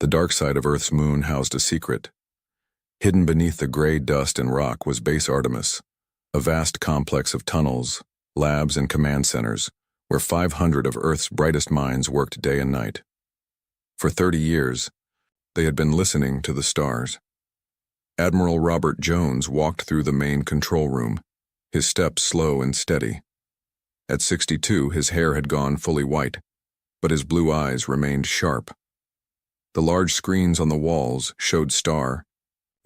The dark side of Earth's moon housed a secret. Hidden beneath the gray dust and rock was Base Artemis, a vast complex of tunnels, labs, and command centers where 500 of Earth's brightest minds worked day and night. For 30 years, they had been listening to the stars. Admiral Robert Jones walked through the main control room, his steps slow and steady. At 62, his hair had gone fully white, but his blue eyes remained sharp. The large screens on the walls showed star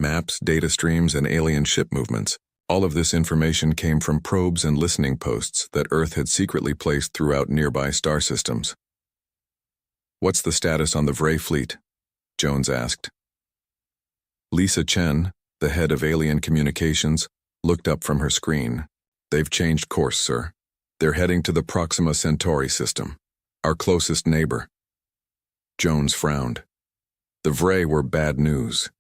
maps, data streams, and alien ship movements. All of this information came from probes and listening posts that Earth had secretly placed throughout nearby star systems. "What's the status on the Vray fleet?" Jones asked. Lisa Chen, the head of alien communications, looked up from her screen. "They've changed course, sir. They're heading to the Proxima Centauri system, our closest neighbor." Jones frowned. The Vray were bad news.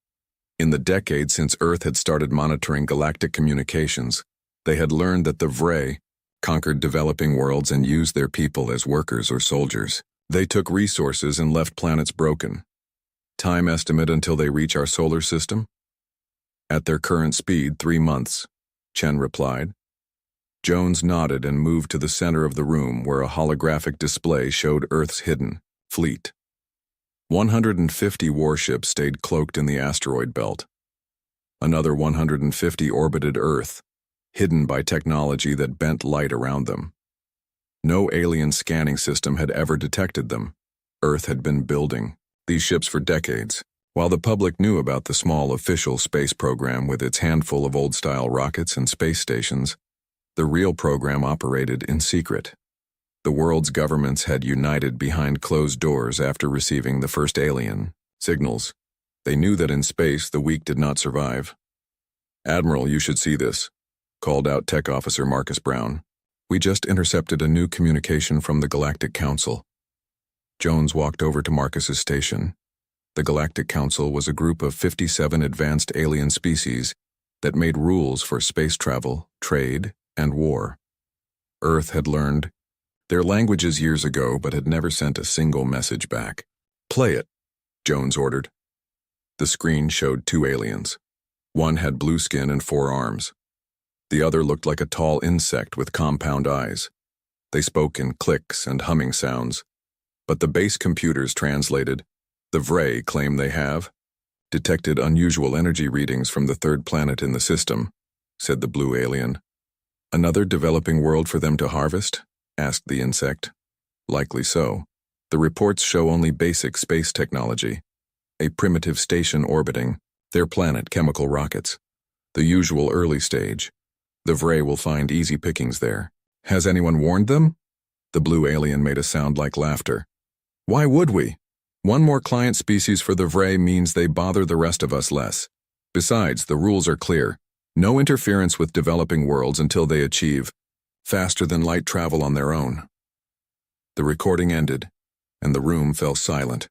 In the decade since Earth had started monitoring galactic communications, they had learned that the Vray conquered developing worlds and used their people as workers or soldiers. They took resources and left planets broken. Time estimate until they reach our solar system? At their current speed, 3 months, Chen replied. Jones nodded and moved to the center of the room where a holographic display showed Earth's hidden fleet. 150 warships stayed cloaked in the asteroid belt. Another 150 orbited Earth, hidden by technology that bent light around them. No alien scanning system had ever detected them. Earth had been building these ships for decades. While the public knew about the small official space program with its handful of old-style rockets and space stations, the real program operated in secret. The world's governments had united behind closed doors after receiving the first alien signals. They knew that in space the weak did not survive. "Admiral, you should see this," called out Tech Officer Marcus Brown. "We just intercepted a new communication from the Galactic Council." Jones walked over to Marcus's station. The Galactic Council was a group of 57 advanced alien species that made rules for space travel, trade, and war. Earth had learned their languages years ago but had never sent a single message back. "Play it," Jones ordered. The screen showed 2 aliens. One had blue skin and 4 arms. The other looked like a tall insect with compound eyes. They spoke in clicks and humming sounds, but the base computers translated. "The Vray claim they have detected unusual energy readings from the 3rd planet in the system," said the blue alien. "Another developing world for them to harvest?" asked the insect. "Likely so. The reports show only basic space technology. A primitive station orbiting their planet, chemical rockets. The usual early stage. The Vray will find easy pickings there." "Has anyone warned them?" The blue alien made a sound like laughter. "Why would we? One more client species for the Vray means they bother the rest of us less. Besides, the rules are clear. No interference with developing worlds until they achieve faster-than-light travel on their own." The recording ended, and the room fell silent.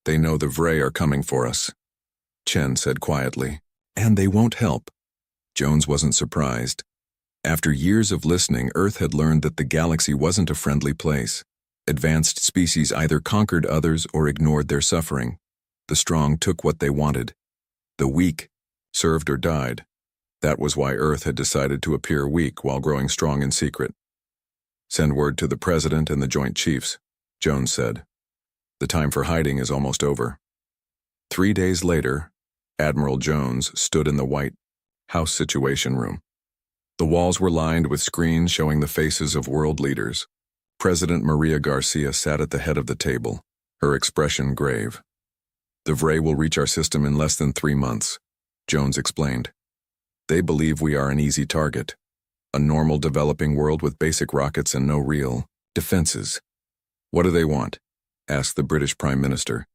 "They know the Vray are coming for us," Chen said quietly. "And they won't help." Jones wasn't surprised. After years of listening, Earth had learned that the galaxy wasn't a friendly place. Advanced species either conquered others or ignored their suffering. The strong took what they wanted. The weak served or died. That was why Earth had decided to appear weak while growing strong in secret. "Send word to the President and the Joint Chiefs," Jones said. "The time for hiding is almost over." 3 days later, Admiral Jones stood in the White House Situation Room. The walls were lined with screens showing the faces of world leaders. President Maria Garcia sat at the head of the table, her expression grave. "The Vray will reach our system in less than 3 months," Jones explained. "They believe we are an easy target. A normal developing world with basic rockets and no real defenses." "What do they want?" asked the British Prime Minister.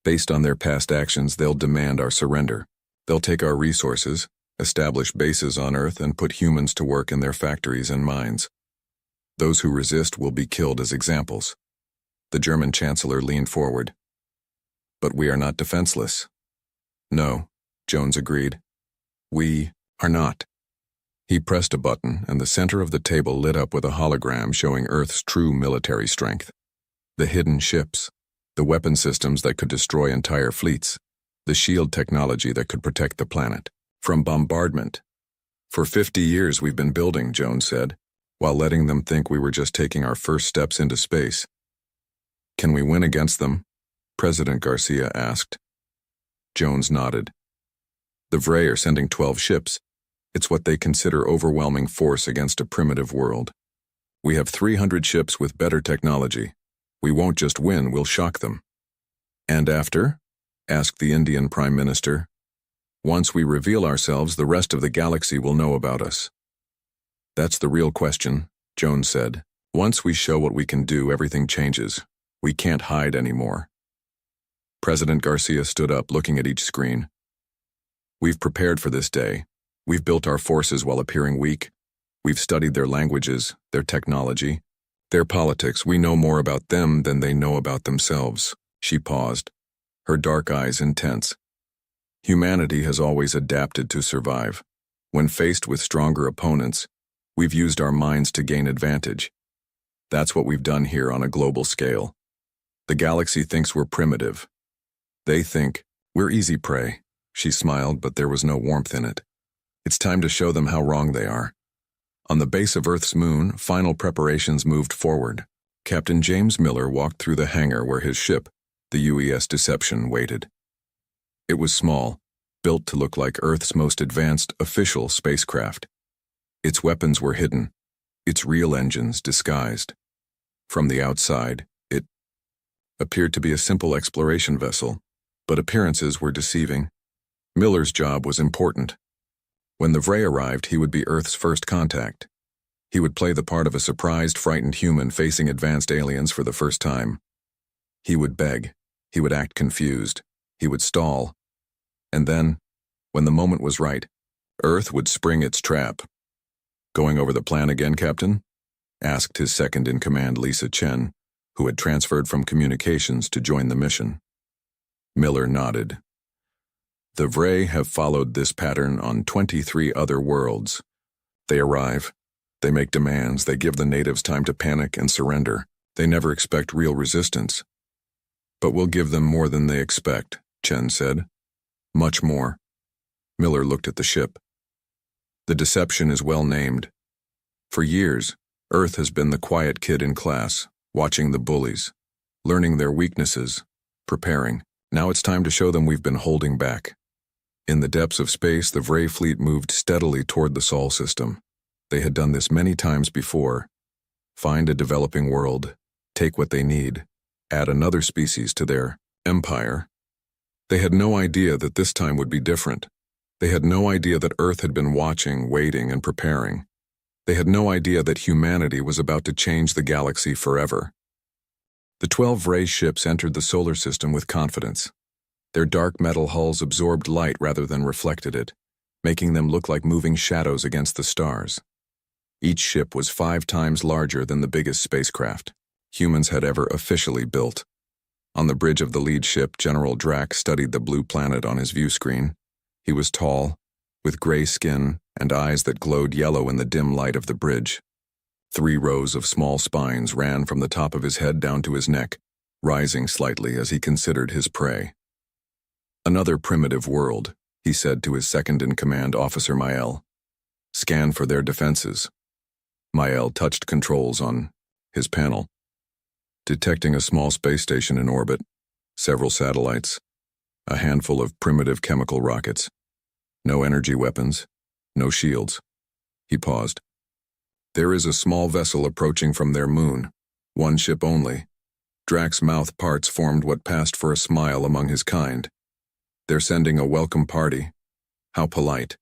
"Based on their past actions, they'll demand our surrender. They'll take our resources, establish bases on Earth, and put humans to work in their factories and mines. Those who resist will be killed as examples." The German Chancellor leaned forward. "But we are not defenseless." "No," Jones agreed. "We are not." He pressed a button, and the center of the table lit up with a hologram showing Earth's true military strength. The hidden ships, The weapon systems that could destroy entire fleets. The shield technology that could protect the planet from bombardment. For 50 years we've been building, Jones said, while letting them think we were just taking our first steps into space. Can we win against them? President Garcia asked. Jones nodded. The Vray are sending 12 ships. It's what they consider overwhelming force against a primitive world. We have 300 ships with better technology. We won't just win, we'll shock them. And after? Asked the Indian Prime Minister. Once we reveal ourselves, the rest of the galaxy will know about us. That's the real question, Jones said. Once we show what we can do, everything changes. We can't hide anymore. President Garcia stood up, looking at each screen. We've prepared for this day. We've built our forces while appearing weak. We've studied their languages, their technology, their politics. We know more about them than they know about themselves. She paused, her dark eyes intense. Humanity has always adapted to survive. When faced with stronger opponents, we've used our minds to gain advantage. That's what we've done here on a global scale. The galaxy thinks we're primitive. They think we're easy prey. She smiled, but there was no warmth in it. It's time to show them how wrong they are. On the base of Earth's moon, final preparations moved forward. Captain James Miller walked through the hangar where his ship, the UES Deception, waited. It was small, built to look like Earth's most advanced official spacecraft. Its weapons were hidden, its real engines disguised. From the outside, it appeared to be a simple exploration vessel, but appearances were deceiving. Miller's job was important. When the Vray arrived, he would be Earth's first contact. He would play the part of a surprised, frightened human facing advanced aliens for the first time. He would beg. He would act confused. He would stall. And then, when the moment was right, Earth would spring its trap. Going over the plan again, Captain? Asked his second-in-command, Lisa Chen, who had transferred from communications to join the mission. Miller nodded. The Vray have followed this pattern on 23 other worlds. They arrive, they make demands, they give the natives time to panic and surrender. They never expect real resistance. But we'll give them more than they expect, Chen said. Much more. Miller looked at the ship. The Deception is well named. For years, Earth has been the quiet kid in class, watching the bullies, learning their weaknesses, preparing. Now it's time to show them we've been holding back. In the depths of space, the Vray fleet moved steadily toward the Sol system. They had done this many times before. Find a developing world, take what they need, add another species to their empire. They had no idea that this time would be different. They had no idea that Earth had been watching, waiting, and preparing. They had no idea that humanity was about to change the galaxy forever. The 12 Vray ships entered the solar system with confidence. Their dark metal hulls absorbed light rather than reflected it, making them look like moving shadows against the stars. Each ship was 5 times larger than the biggest spacecraft humans had ever officially built. On the bridge of the lead ship, General Drack studied the blue planet on his view screen. He was tall, with gray skin and eyes that glowed yellow in the dim light of the bridge. 3 rows of small spines ran from the top of his head down to his neck, rising slightly as he considered his prey. Another primitive world, he said to his second-in-command, Officer Mael. Scan for their defenses. Mael touched controls on his panel, detecting a small space station in orbit, several satellites, a handful of primitive chemical rockets. No energy weapons, no shields. He paused. There is a small vessel approaching from their moon, 1 ship only. Drack's mouth parts formed what passed for a smile among his kind. They're sending a welcome party. How polite.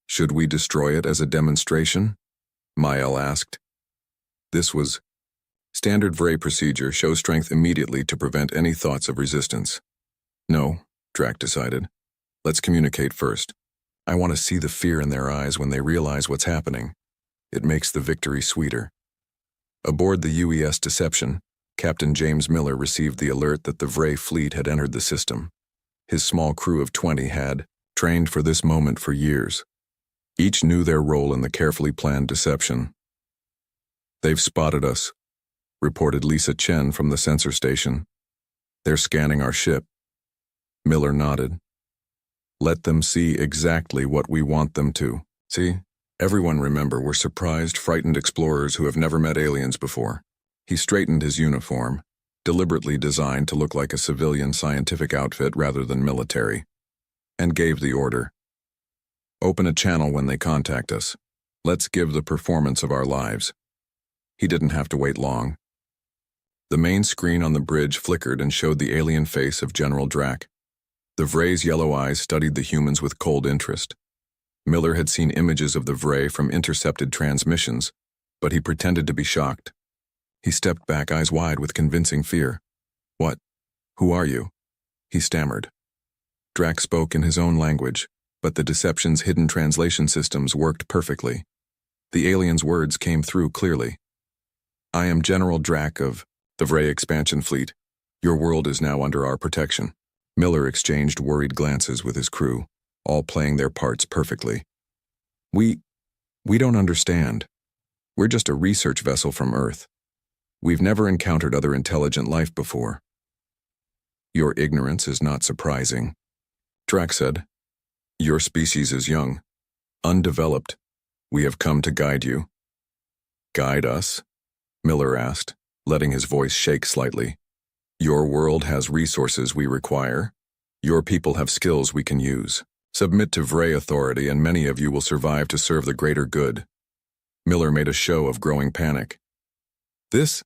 Should we destroy it as a demonstration? Mael asked. This was standard Vray procedure, show strength immediately to prevent any thoughts of resistance. No, Drack decided. Let's communicate first. I want to see the fear in their eyes when they realize what's happening. It makes the victory sweeter. Aboard the UES Deception, Captain James Miller received the alert that the Vray fleet had entered the system. His small crew of 20 had trained for this moment for years. Each knew their role in the carefully planned deception. They've spotted us, reported Lisa Chen from the sensor station. They're scanning our ship. Miller nodded. Let them see exactly what we want them to. See? Everyone remember we're surprised, frightened explorers who have never met aliens before. He straightened his uniform, deliberately designed to look like a civilian scientific outfit rather than military, and gave the order. Open a channel when they contact us. Let's give the performance of our lives. He didn't have to wait long. The main screen on the bridge flickered and showed the alien face of General Drac. The Vray's yellow eyes studied the humans with cold interest. Miller had seen images of the Vray from intercepted transmissions, but he pretended to be shocked. He stepped back, eyes wide with convincing fear. What? Who are you? He stammered. Drac spoke in his own language, but the deception's hidden translation systems worked perfectly. The alien's words came through clearly. I am General Drac of the Vray Expansion Fleet. Your world is now under our protection. Miller exchanged worried glances with his crew, all playing their parts perfectly. We don't understand. We're just a research vessel from Earth. We've never encountered other intelligent life before. Your ignorance is not surprising, Drac said. Your species is young, undeveloped. We have come to guide you. Guide us? Miller asked, letting his voice shake slightly. Your world has resources we require. Your people have skills we can use. Submit to Vray authority and many of you will survive to serve the greater good. Miller made a show of growing panic. This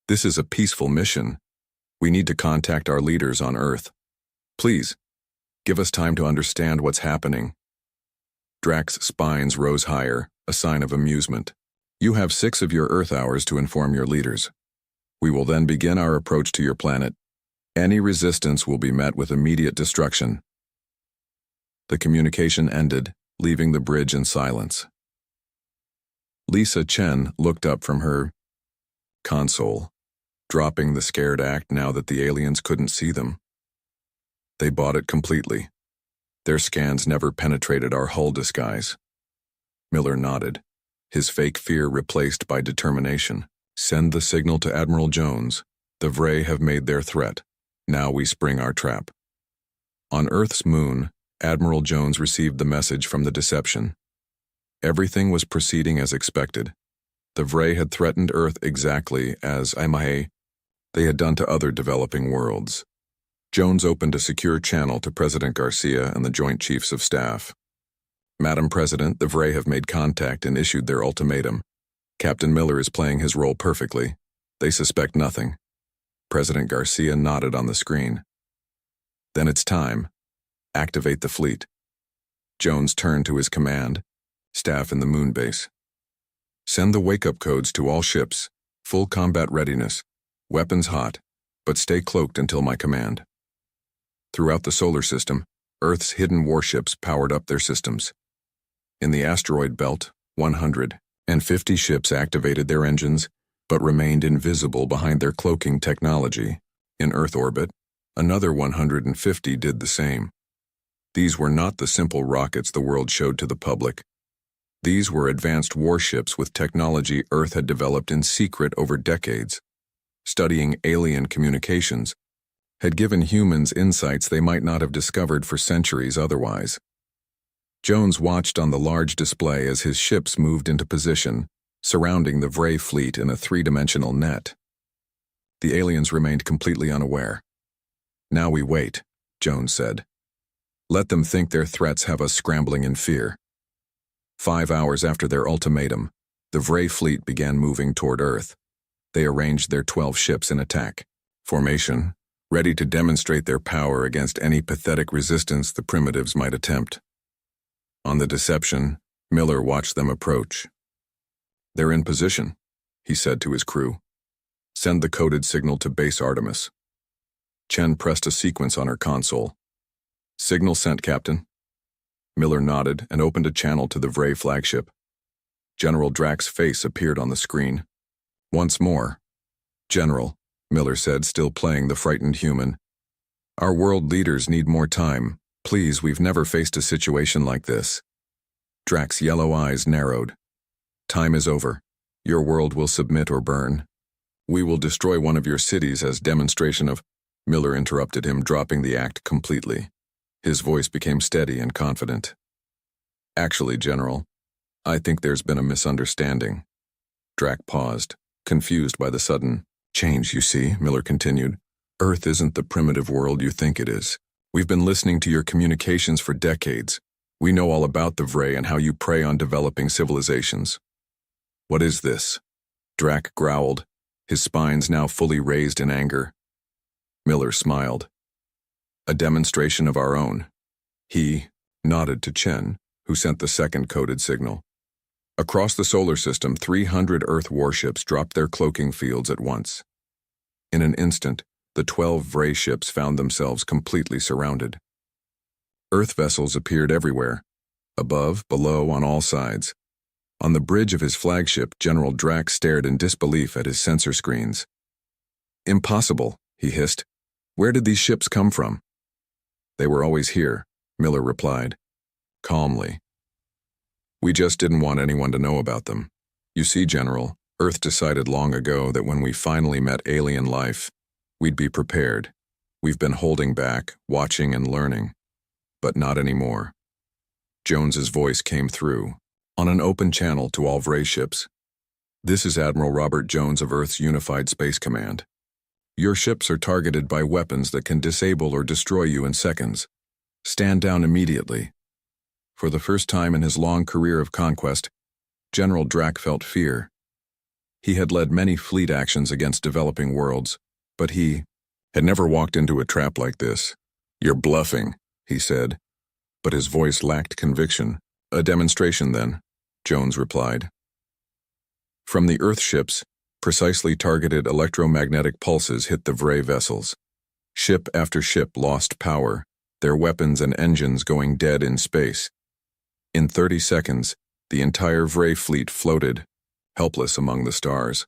is a peaceful mission. We need to contact our leaders on Earth. Please, give us time to understand what's happening. Drac's spines rose higher, a sign of amusement. You have 6 of your Earth hours to inform your leaders. We will then begin our approach to your planet. Any resistance will be met with immediate destruction. The communication ended, leaving the bridge in silence. Lisa Chen looked up from her console, dropping the scared act now that the aliens couldn't see them. They bought it completely. Their scans never penetrated our hull disguise. Miller nodded, his fake fear replaced by determination. Send the signal to Admiral Jones. The Vray have made their threat. Now we spring our trap. On Earth's moon, Admiral Jones received the message from the deception. Everything was proceeding as expected. The Vray had threatened Earth exactly as they had done to other developing worlds. Jones opened a secure channel to President Garcia and the Joint Chiefs of Staff. Madam President, the Vray have made contact and issued their ultimatum. Captain Miller is playing his role perfectly. They suspect nothing. President Garcia nodded on the screen. Then it's time. Activate the fleet. Jones turned to his command, staff in the moon base. Send the wake-up codes to all ships. Full combat readiness. Weapons hot, but stay cloaked until my command. Throughout the solar system, Earth's hidden warships powered up their systems. In the asteroid belt, 150 ships activated their engines, but remained invisible behind their cloaking technology. In Earth orbit, another 150 did the same. These were not the simple rockets the world showed to the public. These were advanced warships with technology Earth had developed in secret over decades. Studying alien communications had given humans insights they might not have discovered for centuries otherwise. Jones watched on the large display as his ships moved into position, surrounding the Vray fleet in a 3-dimensional net. The aliens remained completely unaware. Now we wait, Jones said. Let them think their threats have us scrambling in fear. 5 hours after their ultimatum, the Vray fleet began moving toward Earth. They arranged their 12 ships in attack formation, ready to demonstrate their power against any pathetic resistance the primitives might attempt. On the deception, Miller watched them approach. They're in position, he said to his crew. Send the coded signal to Base Artemis. Chen pressed a sequence on her console. Signal sent, Captain. Miller nodded and opened a channel to the Vray flagship. General Drac's face appeared on the screen. Once more. General, Miller said, still playing the frightened human. Our world leaders need more time. Please, we've never faced a situation like this. Drac's yellow eyes narrowed. Time is over. Your world will submit or burn. We will destroy one of your cities as demonstration of Miller interrupted him, dropping the act completely. His voice became steady and confident. Actually, General, I think there's been a misunderstanding. Drac paused, confused by the sudden change. You see, Miller continued, Earth isn't the primitive world you think it is. We've been listening to your communications for decades. We know all about the Vray and how you prey on developing civilizations. What is this? Drac growled, his spines now fully raised in anger. Miller smiled. A demonstration of our own. He nodded to Chen, who sent the second coded signal. Across the solar system, 300 Earth warships dropped their cloaking fields at once. In an instant, the 12 Vray ships found themselves completely surrounded. Earth vessels appeared everywhere, above, below, on all sides. On the bridge of his flagship, General Drac stared in disbelief at his sensor screens. Impossible, he hissed. Where did these ships come from? They were always here, Miller replied, calmly. We just didn't want anyone to know about them. You see, General, Earth decided long ago that when we finally met alien life, we'd be prepared. We've been holding back, watching and learning. But not anymore. Jones's voice came through, on an open channel to all Vray ships. This is Admiral Robert Jones of Earth's Unified Space Command. Your ships are targeted by weapons that can disable or destroy you in seconds. Stand down immediately. For the first time in his long career of conquest, General Drac felt fear. He had led many fleet actions against developing worlds, but he had never walked into a trap like this. You're bluffing, he said, but his voice lacked conviction. A demonstration, then, Jones replied. From the Earth ships, precisely targeted electromagnetic pulses hit the Vray vessels. Ship after ship lost power, their weapons and engines going dead in space. In 30 seconds, the entire Vray fleet floated, helpless among the stars.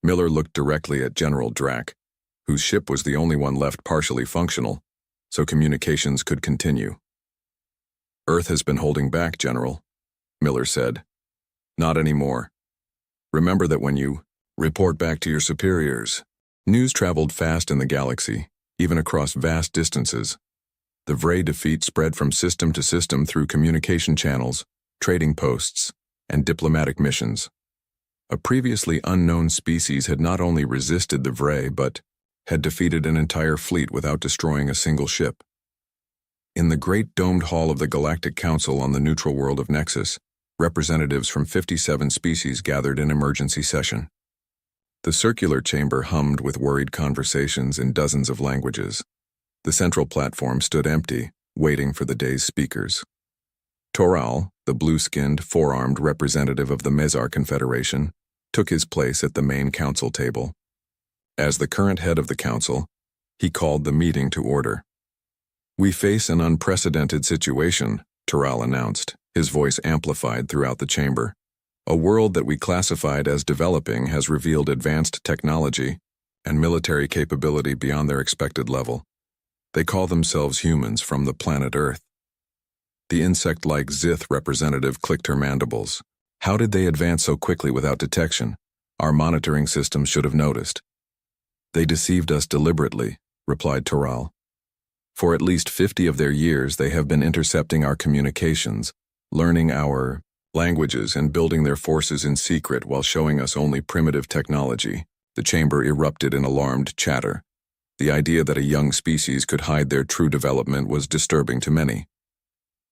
Miller looked directly at General Drac, whose ship was the only one left partially functional, so communications could continue. Earth has been holding back, General, Miller said. Not anymore. Remember that when you report back to your superiors. News traveled fast in the galaxy, even across vast distances. The Vray defeat spread from system to system through communication channels, trading posts, and diplomatic missions. A previously unknown species had not only resisted the Vray, but had defeated an entire fleet without destroying a single ship. In the great domed hall of the Galactic Council on the neutral world of Nexus, representatives from 57 species gathered in emergency session. The circular chamber hummed with worried conversations in dozens of languages. The central platform stood empty, waiting for the day's speakers. Toral, the blue-skinned, four-armed representative of the Mezar Confederation, took his place at the main council table. As the current head of the council, he called the meeting to order. We face an unprecedented situation, Toral announced, his voice amplified throughout the chamber. A world that we classified as developing has revealed advanced technology and military capability beyond their expected level. They call themselves humans from the planet Earth. The insect-like Zith representative clicked her mandibles. How did they advance so quickly without detection? Our monitoring systems should have noticed. They deceived us deliberately, replied Toral. For at least 50 of their years, they have been intercepting our communications, learning our languages and building their forces in secret while showing us only primitive technology. The chamber erupted in alarmed chatter. The idea that a young species could hide their true development was disturbing to many.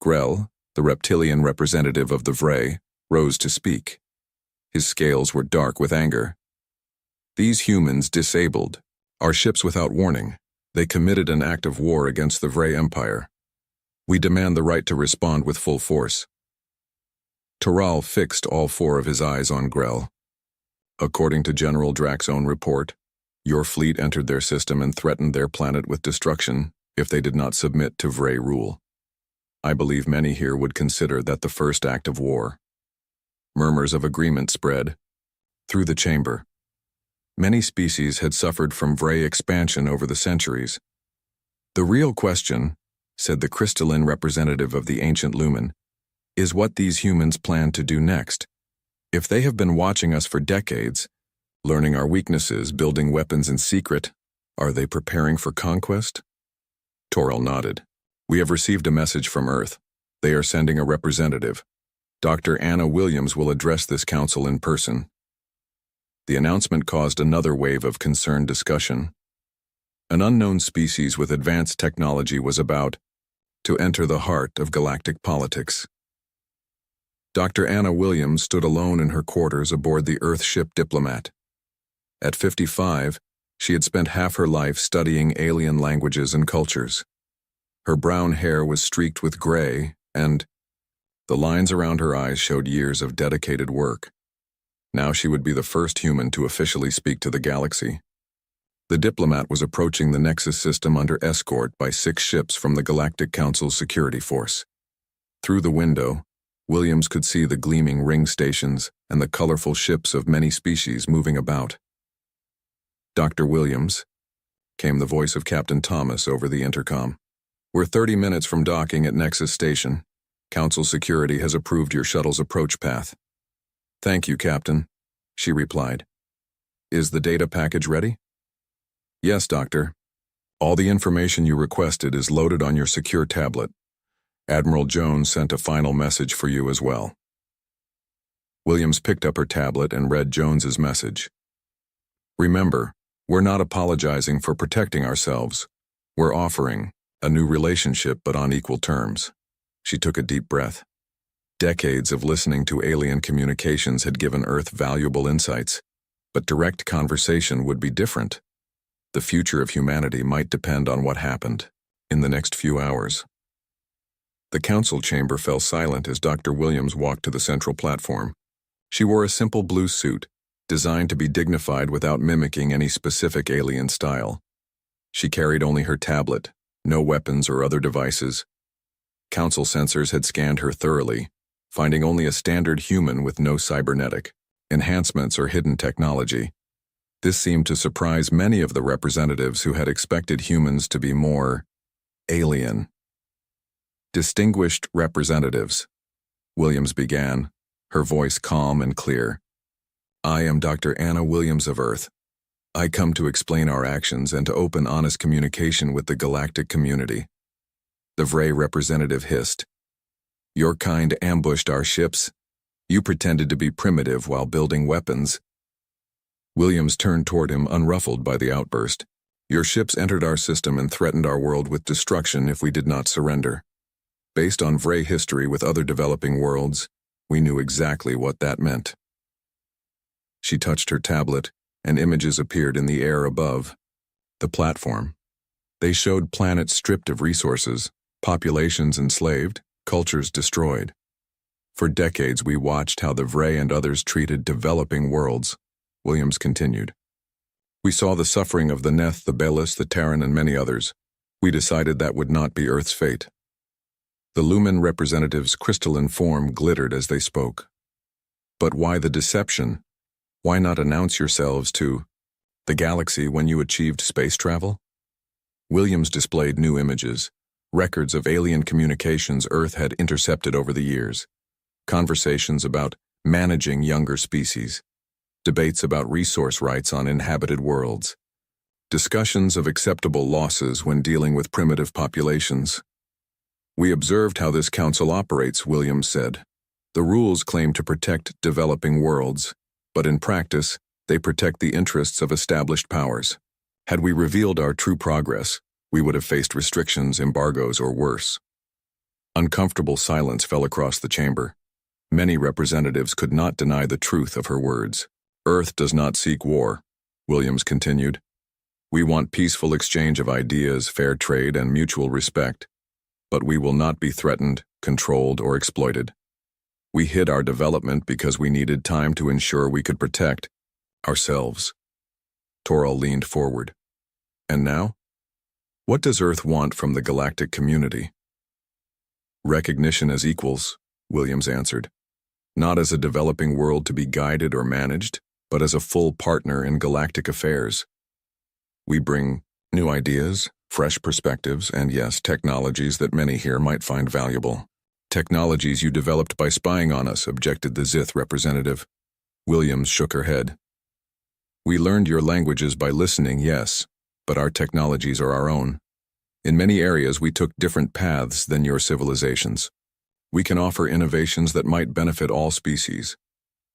Grell, the reptilian representative of the Vray, rose to speak. His scales were dark with anger. These humans disabled our ships without warning. They committed an act of war against the Vray Empire. We demand the right to respond with full force. Toral fixed all four of his eyes on Grell. According to General Drac's own report, your fleet entered their system and threatened their planet with destruction if they did not submit to Vray rule. I believe many here would consider that the first act of war. Murmurs of agreement spread through the chamber. Many species had suffered from Vray expansion over the centuries. The real question, said the crystalline representative of the ancient Lumen, is what these humans plan to do next. If they have been watching us for decades, learning our weaknesses, building weapons in secret, Are they preparing for conquest? Toril nodded. We have received a message from Earth. They are sending a representative. Dr. Anna Williams will address this council in person. The announcement caused another wave of concerned discussion. An unknown species with advanced technology was about to enter the heart of galactic politics. Dr. Anna Williams stood alone in her quarters aboard the Earth ship Diplomat. At 55, she had spent half her life studying alien languages and cultures. Her brown hair was streaked with gray, and the lines around her eyes showed years of dedicated work. Now she would be the first human to officially speak to the galaxy. The Diplomat was approaching the Nexus system under escort by 6 ships from the Galactic Council's security force. Through the window, Williams could see the gleaming ring stations and the colorful ships of many species moving about. Dr. Williams, came the voice of Captain Thomas over the intercom. We're 30 minutes from docking at Nexus Station. Council security has approved your shuttle's approach path. Thank you, Captain, she replied. Is the data package ready? Yes, Doctor. All the information you requested is loaded on your secure tablet. Admiral Jones sent a final message for you as well. Williams picked up her tablet and read Jones's message. Remember, we're not apologizing for protecting ourselves. We're offering a new relationship, but on equal terms. She took a deep breath. Decades of listening to alien communications had given Earth valuable insights, but direct conversation would be different. The future of humanity might depend on what happened in the next few hours. The council chamber fell silent as Dr. Williams walked to the central platform. She wore a simple blue suit, designed to be dignified without mimicking any specific alien style. She carried only her tablet, no weapons or other devices. Council sensors had scanned her thoroughly, finding only a standard human with no cybernetic enhancements or hidden technology. This seemed to surprise many of the representatives who had expected humans to be more alien. Distinguished representatives, Williams began, her voice calm and clear. I am Dr. Anna Williams of Earth. I come to explain our actions and to open honest communication with the galactic community. The Vray representative hissed. Your kind ambushed our ships. You pretended to be primitive while building weapons. Williams turned toward him, unruffled by the outburst. Your ships entered our system and threatened our world with destruction if we did not surrender. Based on Vray history with other developing worlds, we knew exactly what that meant. She touched her tablet, and images appeared in the air above. The platform. They showed planets stripped of resources, populations enslaved, cultures destroyed. For decades we watched how the Vray and others treated developing worlds, Williams continued. We saw the suffering of the Neth, the Belus, the Terran, and many others. We decided that would not be Earth's fate. The Lumen representatives' crystalline form glittered as they spoke. But why the deception? Why not announce yourselves to the galaxy when you achieved space travel? Williams displayed new images, records of alien communications Earth had intercepted over the years, conversations about managing younger species, debates about resource rights on inhabited worlds, discussions of acceptable losses when dealing with primitive populations. We observed how this council operates, Williams said. The rules claim to protect developing worlds, but in practice, they protect the interests of established powers. Had we revealed our true progress, we would have faced restrictions, embargoes, or worse. Uncomfortable silence fell across the chamber. Many representatives could not deny the truth of her words. Earth does not seek war, Williams continued. We want peaceful exchange of ideas, fair trade, and mutual respect. But we will not be threatened, controlled, or exploited. We hid our development because we needed time to ensure we could protect ourselves. Toril leaned forward. And now? What does Earth want from the galactic community? Recognition as equals, Williams answered. Not as a developing world to be guided or managed, but as a full partner in galactic affairs. We bring new ideas, fresh perspectives, and yes, technologies that many here might find valuable. Technologies you developed by spying on us, objected the Zith representative. Williams shook her head. We learned your languages by listening, yes, but our technologies are our own. In many areas, we took different paths than your civilizations. We can offer innovations that might benefit all species.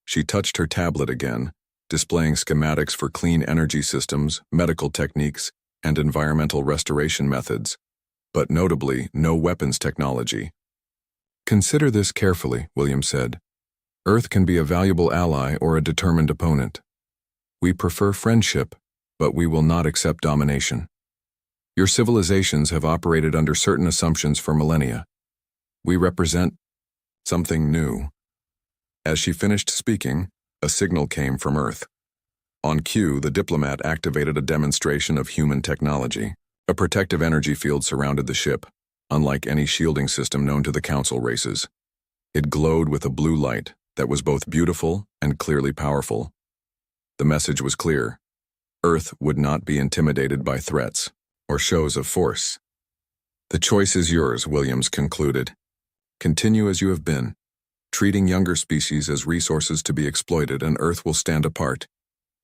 She touched her tablet again, displaying schematics for clean energy systems, medical techniques, and environmental restoration methods, but notably no weapons technology. Consider this carefully, Williams said. Earth can be a valuable ally or a determined opponent. We prefer friendship, but we will not accept domination. Your civilizations have operated under certain assumptions for millennia. We represent something new. As she finished speaking, a signal came from Earth. On cue, the diplomat activated a demonstration of human technology. A protective energy field surrounded the ship, unlike any shielding system known to the Council races. It glowed with a blue light that was both beautiful and clearly powerful. The message was clear. Earth would not be intimidated by threats or shows of force. The choice is yours, Williams concluded. Continue as you have been, treating younger species as resources to be exploited, and Earth will stand apart,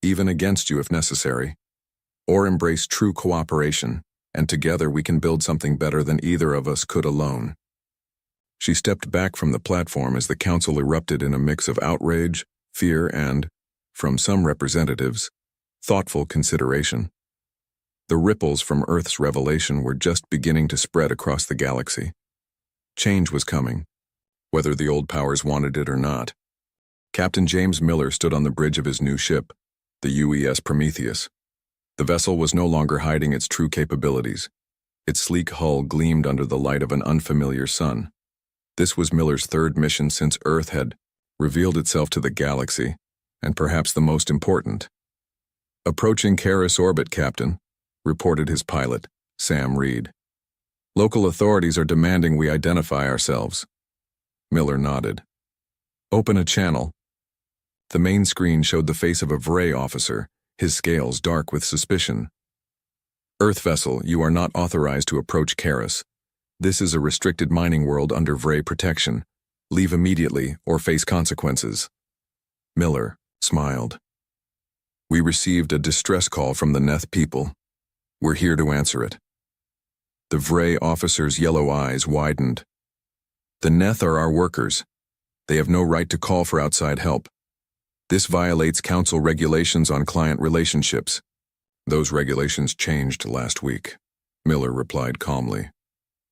even against you if necessary. Or embrace true cooperation, and together we can build something better than either of us could alone. She stepped back from the platform as the Council erupted in a mix of outrage, fear, and, from some representatives, thoughtful consideration. The ripples from Earth's revelation were just beginning to spread across the galaxy. Change was coming, whether the old powers wanted it or not. Captain James Miller stood on the bridge of his new ship, the UES Prometheus. The vessel was no longer hiding its true capabilities. Its sleek hull gleamed under the light of an unfamiliar sun. This was Miller's third mission since Earth had revealed itself to the galaxy, and perhaps the most important. Approaching Charis orbit, Captain, reported his pilot, Sam Reed. Local authorities are demanding we identify ourselves. Miller nodded. Open a channel. The main screen showed the face of a Vray officer, his scales dark with suspicion. Earth vessel, you are not authorized to approach Charis. This is a restricted mining world under Vray protection. Leave immediately or face consequences. Miller smiled. We received a distress call from the Neth people. We're here to answer it. The Vray officer's yellow eyes widened. The Neth are our workers. They have no right to call for outside help. This violates Council regulations on client relationships. Those regulations changed last week, Miller replied calmly.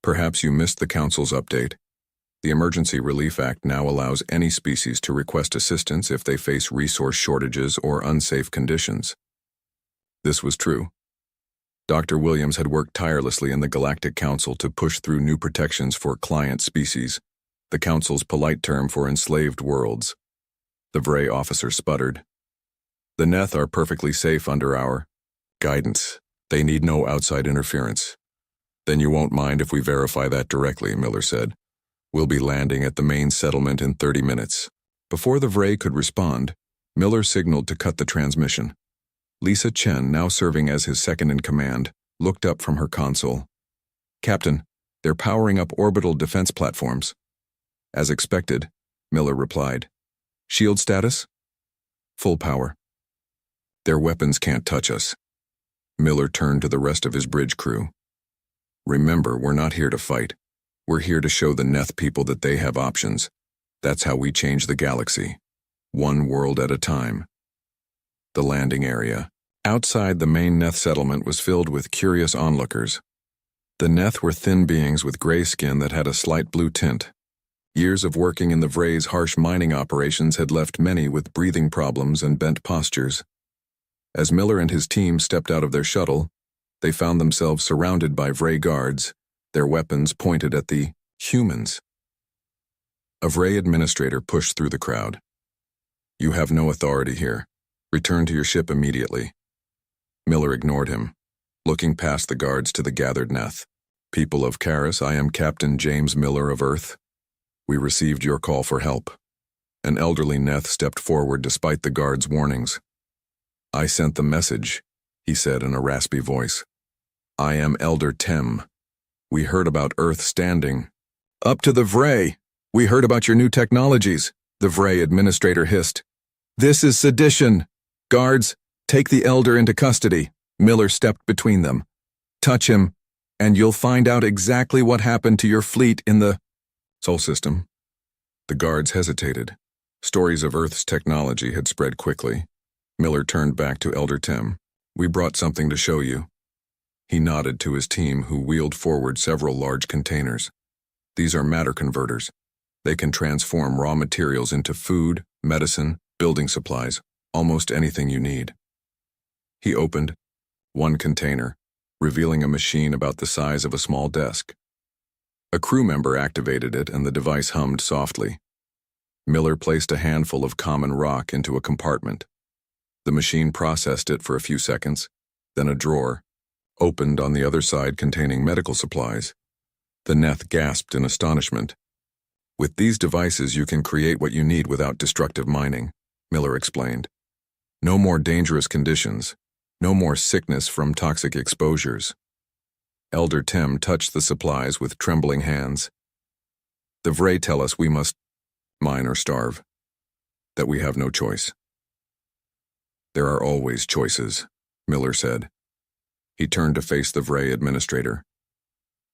Perhaps you missed the Council's update. The Emergency Relief Act now allows any species to request assistance if they face resource shortages or unsafe conditions. This was true. Dr. Williams had worked tirelessly in the Galactic Council to push through new protections for client species, the Council's polite term for enslaved worlds. The Vray officer sputtered. The Neth are perfectly safe under our guidance. They need no outside interference. Then you won't mind if we verify that directly, Miller said. We'll be landing at the main settlement in 30 minutes. Before the Vray could respond, Miller signaled to cut the transmission. Lisa Chen, now serving as his second-in-command, looked up from her console. Captain, they're powering up orbital defense platforms. As expected, Miller replied. Shield status? Full power. Their weapons can't touch us. Miller turned to the rest of his bridge crew. Remember, we're not here to fight. We're here to show the Neth people that they have options. That's how we change the galaxy. One world at a time. The landing area. Outside the main Neth settlement was filled with curious onlookers. The Neth were thin beings with gray skin that had a slight blue tint. Years of working in the Vray's harsh mining operations had left many with breathing problems and bent postures. As Miller and his team stepped out of their shuttle, they found themselves surrounded by Vray guards, their weapons pointed at the humans. A Vray administrator pushed through the crowd. You have no authority here. Return to your ship immediately. Miller ignored him, looking past the guards to the gathered Neth. People of Charis, I am Captain James Miller of Earth. We received your call for help. An elderly Neth stepped forward despite the guards' warnings. I sent the message, he said in a raspy voice. I am Elder Tem. We heard about Earth standing. Up to the Vray! We heard about your new technologies, the Vray administrator hissed. This is sedition! Guards, take the Elder into custody. Miller stepped between them. Touch him, and you'll find out exactly what happened to your fleet in the Sol system. The guards hesitated. Stories of Earth's technology had spread quickly. Miller turned back to Elder Tim. We brought something to show you. He nodded to his team, who wheeled forward several large containers. These are matter converters. They can transform raw materials into food, medicine, building supplies, almost anything you need. He opened one container, revealing a machine about the size of a small desk. A crew member activated it and the device hummed softly. Miller placed a handful of common rock into a compartment. The machine processed it for a few seconds, then a drawer opened on the other side containing medical supplies. The Neth gasped in astonishment. With these devices you can create what you need without destructive mining, Miller explained. No more dangerous conditions, no more sickness from toxic exposures. Elder Tim touched the supplies with trembling hands. The Vray tell us we must mine or starve, that we have no choice. There are always choices, Miller said. He turned to face the Vray administrator.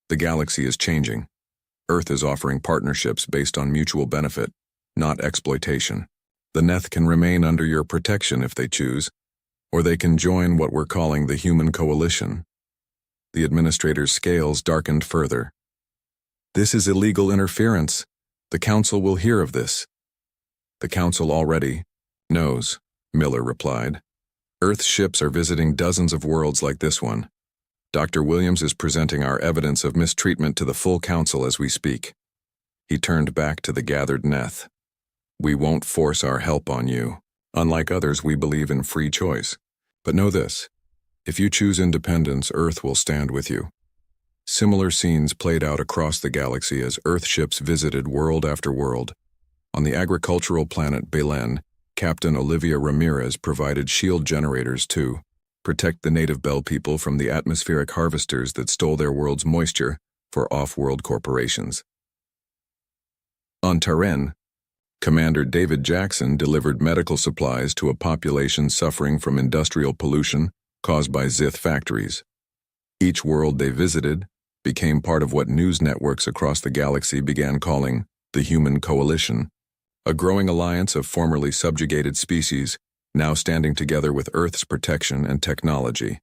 The galaxy is changing. Earth is offering partnerships based on mutual benefit, not exploitation. The Neth can remain under your protection if they choose, or they can join what we're calling the Human Coalition. The administrator's scales darkened further. This is illegal interference. The Council will hear of this. The Council already knows, Miller replied. Earth's ships are visiting dozens of worlds like this one. Dr. Williams is presenting our evidence of mistreatment to the full Council as we speak. He turned back to the gathered Neth. We won't force our help on you. Unlike others, we believe in free choice. But know this, if you choose independence, Earth will stand with you. Similar scenes played out across the galaxy as Earth ships visited world after world. On the agricultural planet Belen, Captain Olivia Ramirez provided shield generators to protect the native Bell people from the atmospheric harvesters that stole their world's moisture for off-world corporations. On Taren, Commander David Jackson delivered medical supplies to a population suffering from industrial pollution caused by Zith factories. Each world they visited became part of what news networks across the galaxy began calling the Human Coalition, a growing alliance of formerly subjugated species now standing together with Earth's protection and technology.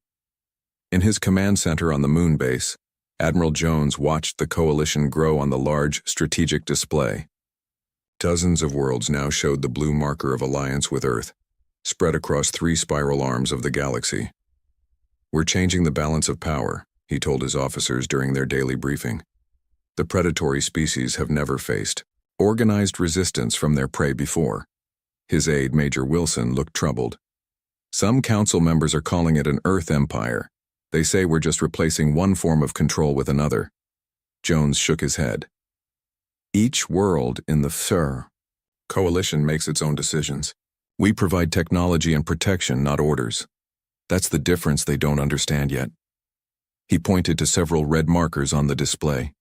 In his command center on the moon base, Admiral Jones watched the coalition grow on the large strategic display. Dozens of worlds now showed the blue marker of alliance with Earth, spread across 3 spiral arms of the galaxy. We're changing the balance of power, he told his officers during their daily briefing. The predatory species have never faced organized resistance from their prey before. His aide, Major Wilson, looked troubled. Some council members are calling it an Earth empire. They say we're just replacing one form of control with another. Jones shook his head. Each world in the coalition makes its own decisions. We provide technology and protection, not orders. That's the difference they don't understand yet. He pointed to several red markers on the display.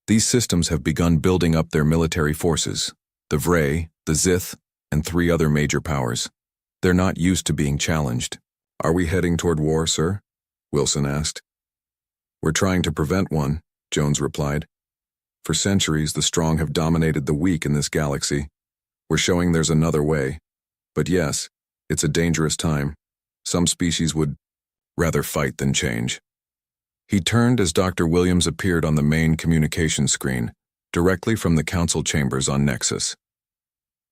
These systems have begun building up their military forces, the Vray, the Zith, and 3 other major powers. They're not used to being challenged. Are we heading toward war, sir? Wilson asked. We're trying to prevent one, Jones replied. For centuries, the strong have dominated the weak in this galaxy. We're showing there's another way. But yes, it's a dangerous time. Some species would rather fight than change. He turned as Dr. Williams appeared on the main communication screen, directly from the council chambers on Nexus.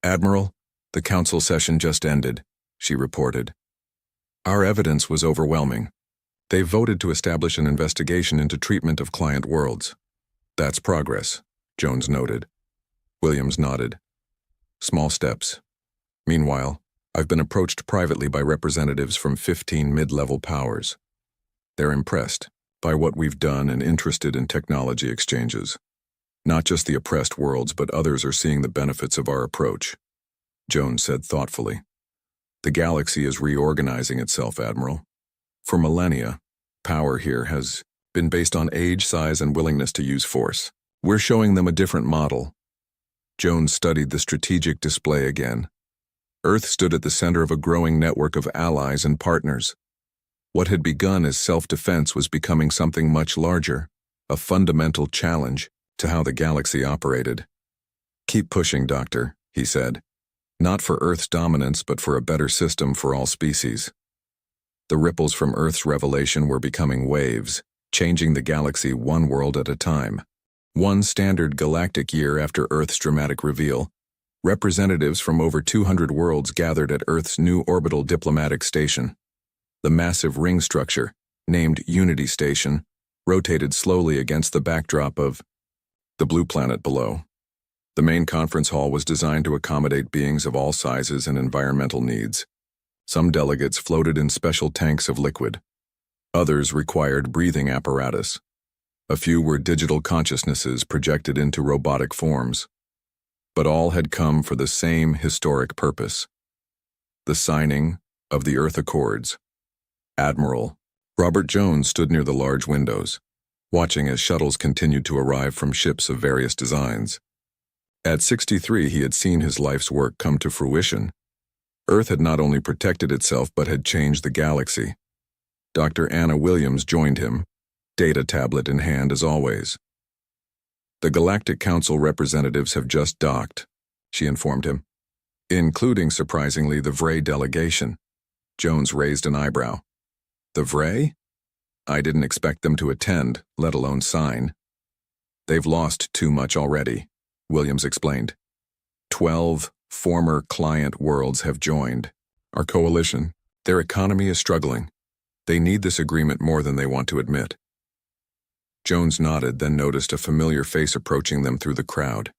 Admiral, the council session just ended, she reported. Our evidence was overwhelming. They voted to establish an investigation into treatment of client worlds. That's progress, Jones noted. Williams nodded. Small steps. Meanwhile, I've been approached privately by representatives from 15 mid-level powers. They're impressed by what we've done and interested in technology exchanges. Not just the oppressed worlds, but others are seeing the benefits of our approach, Jones said thoughtfully. The galaxy is reorganizing itself, Admiral. For millennia, power here has been based on age, size, and willingness to use force. We're showing them a different model. Jones studied the strategic display again. Earth stood at the center of a growing network of allies and partners. What had begun as self-defense was becoming something much larger, a fundamental challenge to how the galaxy operated. "Keep pushing, Doctor," he said. "Not for Earth's dominance, but for a better system for all species." The ripples from Earth's revelation were becoming waves, changing the galaxy one world at a time. One standard galactic year after Earth's dramatic reveal, representatives from over 200 worlds gathered at Earth's new orbital diplomatic station. The massive ring structure, named Unity Station, rotated slowly against the backdrop of the blue planet below. The main conference hall was designed to accommodate beings of all sizes and environmental needs. Some delegates floated in special tanks of liquid. Others required breathing apparatus. A few were digital consciousnesses projected into robotic forms. But all had come for the same historic purpose: the signing of the Earth Accords. Admiral Robert Jones stood near the large windows, watching as shuttles continued to arrive from ships of various designs. At 63, he had seen his life's work come to fruition. Earth had not only protected itself but had changed the galaxy. Dr. Anna Williams joined him, data tablet in hand as always. "The Galactic Council representatives have just docked," she informed him, "including, surprisingly, the Vray delegation." Jones raised an eyebrow. "The Vray? I didn't expect them to attend, let alone sign." "They've lost too much already," Williams explained. 12 former client worlds have joined our coalition. Their economy is struggling. They need this agreement more than they want to admit. Jones nodded, then noticed a familiar face approaching them through the crowd.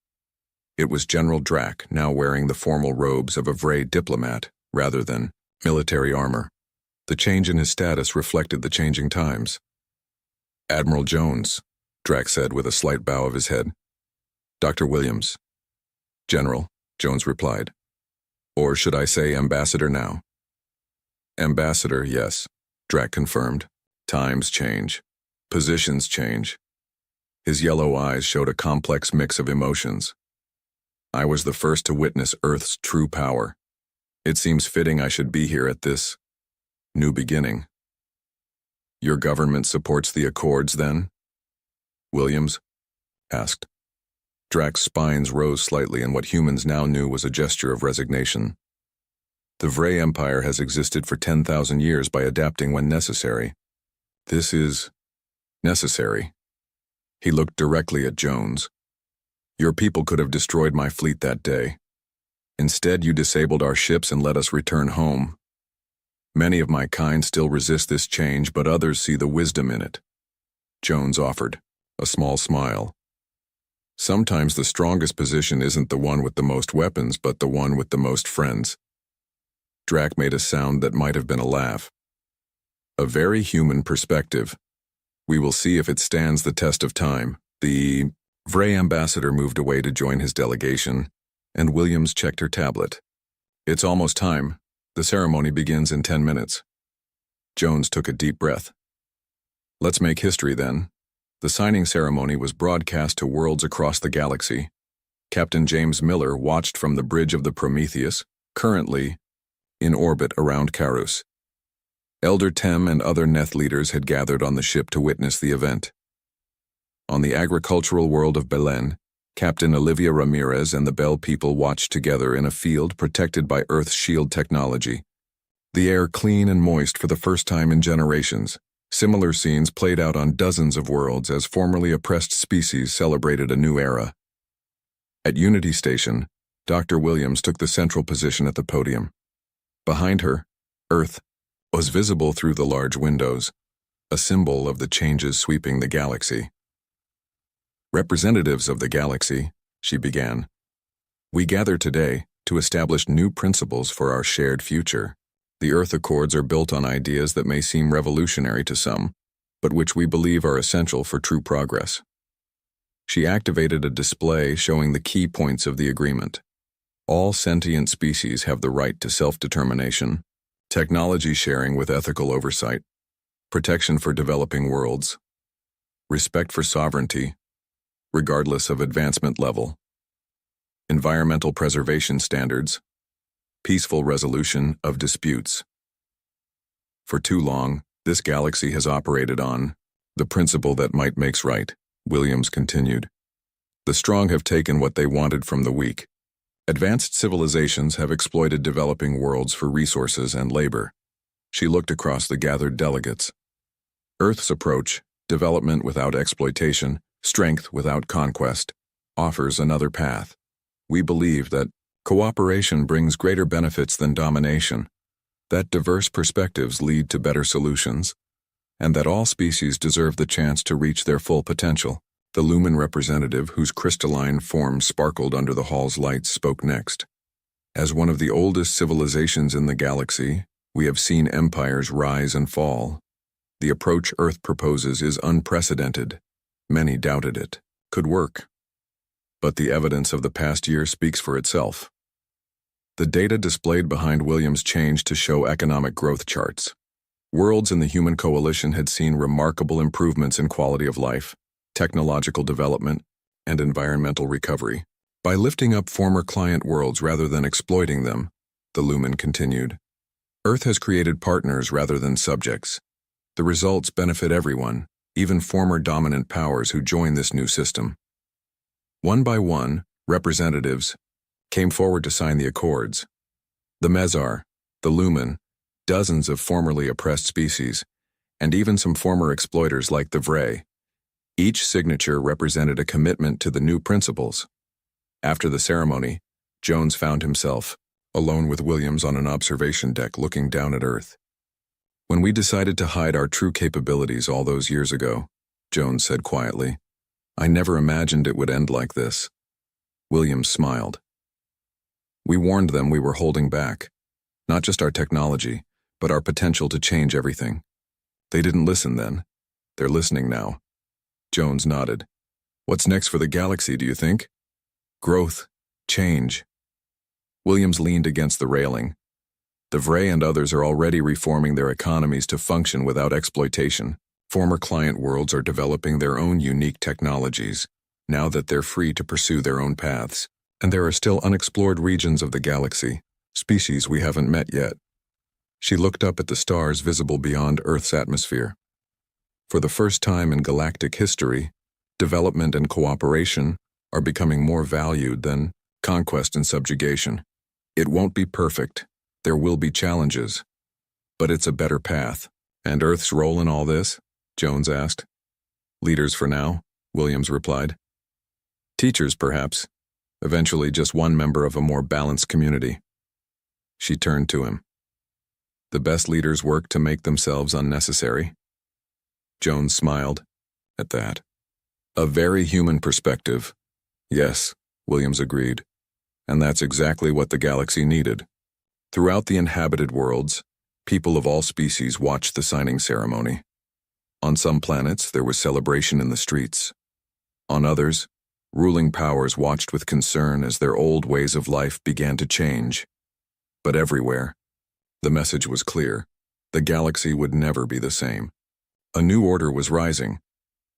It was General Drack, now wearing the formal robes of a Vray diplomat rather than military armor. The change in his status reflected the changing times. "Admiral Jones," Drack said with a slight bow of his head. "Dr. Williams." "General," Jones replied. "Or should I say Ambassador now?" "Ambassador, yes," Drack confirmed. "Times change. Positions change." His yellow eyes showed a complex mix of emotions. "I was the first to witness Earth's true power. It seems fitting I should be here at this new beginning." "Your government supports the Accords, then?" Williams asked. Drack's spines rose slightly in what humans now knew was a gesture of resignation. "The Vray Empire has existed for 10,000 years by adapting when necessary. This is necessary." He looked directly at Jones. "Your people could have destroyed my fleet that day. Instead, you disabled our ships and let us return home. Many of my kind still resist this change, but others see the wisdom in it." Jones offered, a small smile. "Sometimes the strongest position isn't the one with the most weapons, but the one with the most friends." Drack made a sound that might have been a laugh. "A very human perspective. We will see if it stands the test of time." The Vray ambassador moved away to join his delegation, and Williams checked her tablet. "It's almost time. The ceremony begins in 10 minutes. Jones took a deep breath. "Let's make history, then." The signing ceremony was broadcast to worlds across the galaxy. Captain James Miller watched from the bridge of the Prometheus, currently in orbit around Karus. Elder Tem and other Neth leaders had gathered on the ship to witness the event. On the agricultural world of Belen, Captain Olivia Ramirez and the Bell people watched together in a field protected by Earth's shield technology. The air clean and moist for the first time in generations. Similar scenes played out on dozens of worlds as formerly oppressed species celebrated a new era. At Unity Station, Dr. Williams took the central position at the podium. Behind her, Earth was visible through the large windows, a symbol of the changes sweeping the galaxy. "Representatives of the galaxy," she began, "we gather today to establish new principles for our shared future. The Earth Accords are built on ideas that may seem revolutionary to some, but which we believe are essential for true progress." She activated a display showing the key points of the agreement. All sentient species have the right to self-determination, technology sharing with ethical oversight, protection for developing worlds, respect for sovereignty, regardless of advancement level, environmental preservation standards, peaceful resolution of disputes. For too long, This galaxy has operated on the principle that might makes right, Williams continued. The strong have taken what they wanted from the weak. Advanced civilizations have exploited developing worlds for resources and labor. She looked across the gathered delegates. Earth's approach, development without exploitation, strength without conquest, offers another path. We believe that cooperation brings greater benefits than domination, that diverse perspectives lead to better solutions, and that all species deserve the chance to reach their full potential. The Lumen representative, whose crystalline form sparkled under the hall's lights, spoke next. As one of the oldest civilizations in the galaxy, we have seen empires rise and fall. The approach Earth proposes is unprecedented. Many doubted it could work. But the evidence of the past year speaks for itself. The data displayed behind Williams changed to show economic growth charts. Worlds in the human coalition had seen remarkable improvements in quality of life, technological development, and environmental recovery. By lifting up former client worlds rather than exploiting them, the Lumen continued, Earth has created partners rather than subjects. The results benefit everyone, even former dominant powers who join this new system. One by one, representatives came forward to sign the accords. The Mezar, the Lumen, dozens of formerly oppressed species, and even some former exploiters like the Vray. Each signature represented a commitment to the new principles. After the ceremony, Jones found himself alone with Williams on an observation deck looking down at Earth. When we decided to hide our true capabilities all those years ago, Jones said quietly, I never imagined it would end like this. Williams smiled. We warned them we were holding back, not just our technology, but our potential to change everything. They didn't listen then. They're listening now. Jones nodded. What's next for the galaxy, do you think? Growth, change. Williams leaned against the railing. The Vray and others are already reforming their economies to function without exploitation. Former client worlds are developing their own unique technologies, now that they're free to pursue their own paths. And there are still unexplored regions of the galaxy, species we haven't met yet. She looked up at the stars visible beyond Earth's atmosphere. For the first time in galactic history, development and cooperation are becoming more valued than conquest and subjugation. It won't be perfect. There will be challenges. But it's a better path. And Earth's role in all this? Jones asked. Leaders for now, Williams replied. Teachers, perhaps. Eventually just one member of a more balanced community. She turned to him. The best leaders work to make themselves unnecessary. Jones smiled at that. A very human perspective. Yes, Williams agreed. And that's exactly what the galaxy needed. Throughout the inhabited worlds, people of all species watched the signing ceremony. On some planets, there was celebration in the streets. On others, ruling powers watched with concern as their old ways of life began to change. But everywhere, the message was clear. The galaxy would never be the same. A new order was rising,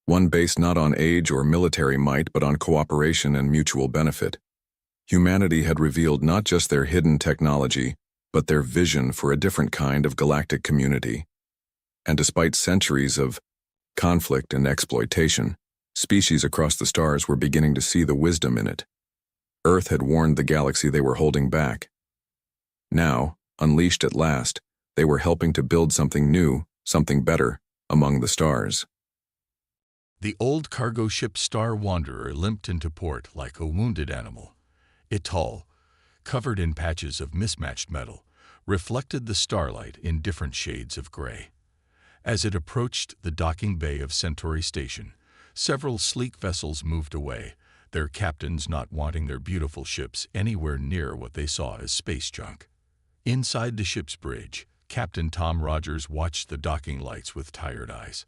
one based not on age or military might but on cooperation and mutual benefit. Humanity had revealed not just their hidden technology, but their vision for a different kind of galactic community. And despite centuries of conflict and exploitation, species across the stars were beginning to see the wisdom in it. Earth had warned the galaxy they were holding back. Now, unleashed at last, they were helping to build something new, something better, among the stars. The old cargo ship Star Wanderer limped into port like a wounded animal. It tall, covered in patches of mismatched metal, reflected the starlight in different shades of gray. As it approached the docking bay of Centauri Station, several sleek vessels moved away, their captains not wanting their beautiful ships anywhere near what they saw as space junk. Inside the ship's bridge, Captain Tom Rogers watched the docking lights with tired eyes.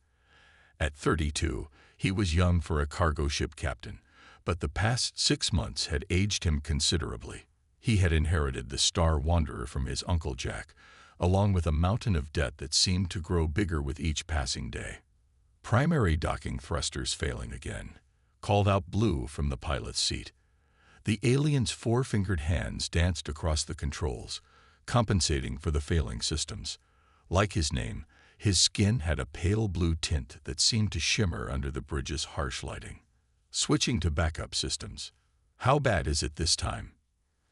At 32, he was young for a cargo ship captain, but the past 6 months had aged him considerably. He had inherited the Star Wanderer from his Uncle Jack, along with a mountain of debt that seemed to grow bigger with each passing day. Primary docking thrusters failing again, called out Blue from the pilot's seat. The alien's four-fingered hands danced across the controls, compensating for the failing systems. Like his name, His skin had a pale blue tint that seemed to shimmer under the bridge's harsh lighting. Switching to backup systems. "How bad is it this time?"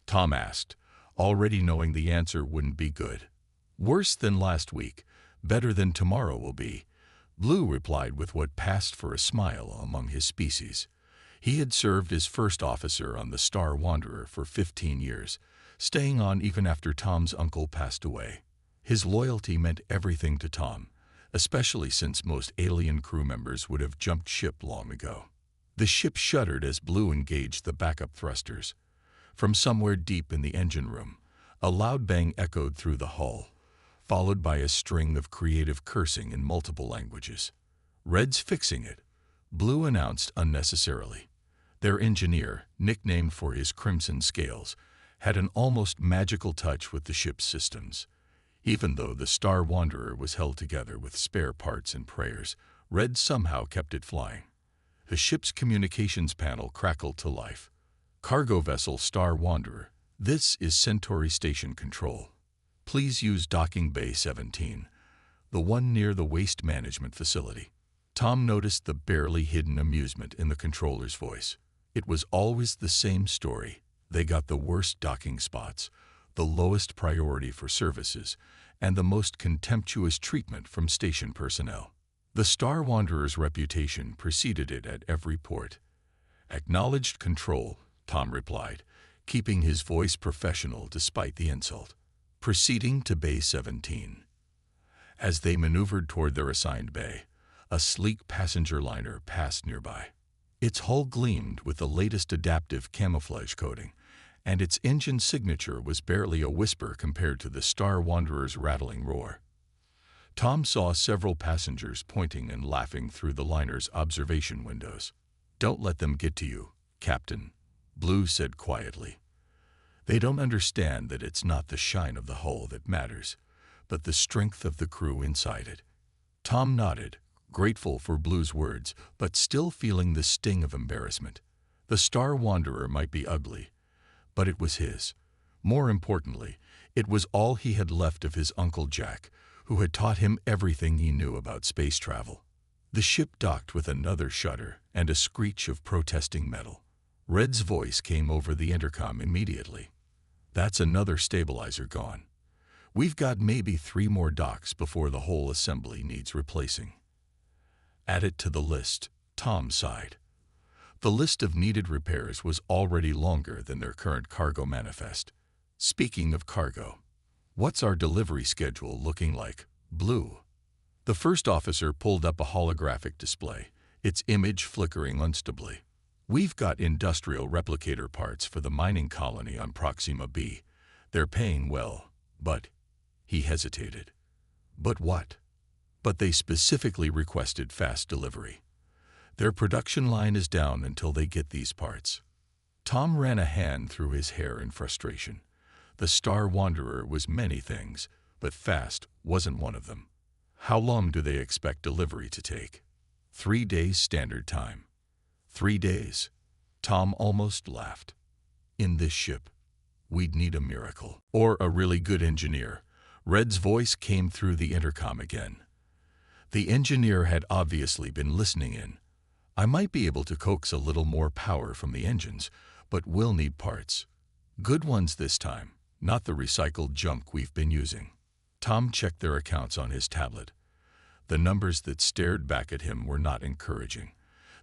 Tom asked, already knowing the answer wouldn't be good. "Worse than last week, better than tomorrow will be," Blue replied with what passed for a smile among his species. He had served as first officer on the Star Wanderer for 15 years, staying on even after Tom's uncle passed away. His loyalty meant everything to Tom, especially since most alien crew members would have jumped ship long ago. The ship shuddered as Blue engaged the backup thrusters. From somewhere deep in the engine room, a loud bang echoed through the hull, followed by a string of creative cursing in multiple languages. "Red's fixing it," Blue announced unnecessarily. Their engineer, nicknamed for his crimson scales, had an almost magical touch with the ship's systems. Even though the Star Wanderer was held together with spare parts and prayers, Red somehow kept it flying. The ship's communications panel crackled to life. "Cargo vessel Star Wanderer, this is Centauri Station Control. Please use docking bay 17, the one near the waste management facility." Tom noticed the barely hidden amusement in the controller's voice. It was always the same story. They got the worst docking spots, the lowest priority for services, and the most contemptuous treatment from station personnel. The Star Wanderer's reputation preceded it at every port. "Acknowledged control," Tom replied, keeping his voice professional despite the insult. Proceeding to Bay 17. As they maneuvered toward their assigned bay, a sleek passenger liner passed nearby. Its hull gleamed with the latest adaptive camouflage coating, and its engine signature was barely a whisper compared to the Star Wanderer's rattling roar. Tom saw several passengers pointing and laughing through the liner's observation windows. "Don't let them get to you, Captain," Blue said quietly. "They don't understand that it's not the shine of the hull that matters, but the strength of the crew inside it." Tom nodded, grateful for Blue's words, but still feeling the sting of embarrassment. The Star Wanderer might be ugly, but it was his. More importantly, it was all he had left of his Uncle Jack, who had taught him everything he knew about space travel. The ship docked with another shudder and a screech of protesting metal. Red's voice came over the intercom immediately. "That's another stabilizer gone. We've got maybe 3 more docks before the whole assembly needs replacing." "Add it to the list," Tom sighed. The list of needed repairs was already longer than their current cargo manifest. "Speaking of cargo, what's our delivery schedule looking like, Blue?" The first officer pulled up a holographic display, its image flickering unstably. "We've got industrial replicator parts for the mining colony on Proxima B. They're paying well, but..." He hesitated. "But what?" "But they specifically requested fast delivery. Their production line is down until they get these parts." Tom ran a hand through his hair in frustration. The Star Wanderer was many things, but fast wasn't one of them. "How long do they expect delivery to take?" 3 days standard time." 3 days. Tom almost laughed. "In this ship, we'd need a miracle. Or a really good engineer." Red's voice came through the intercom again. The engineer had obviously been listening in. "I might be able to coax a little more power from the engines, but we'll need parts. Good ones this time, not the recycled junk we've been using." Tom checked their accounts on his tablet. The numbers that stared back at him were not encouraging.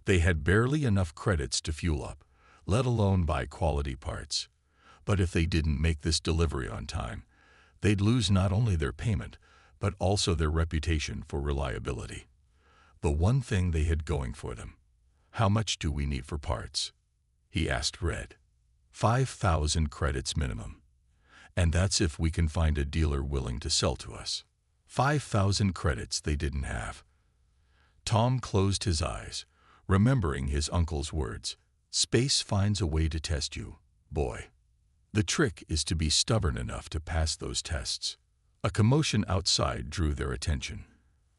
They had barely enough credits to fuel up, let alone buy quality parts. But if they didn't make this delivery on time, they'd lose not only their payment, but also their reputation for reliability. The one thing they had going for them. "How much do we need for parts?" he asked Red. 5,000 credits minimum. And that's if we can find a dealer willing to sell to us. 5,000 credits they didn't have. Tom closed his eyes, remembering his uncle's words. "Space finds a way to test you, boy. The trick is to be stubborn enough to pass those tests." A commotion outside drew their attention.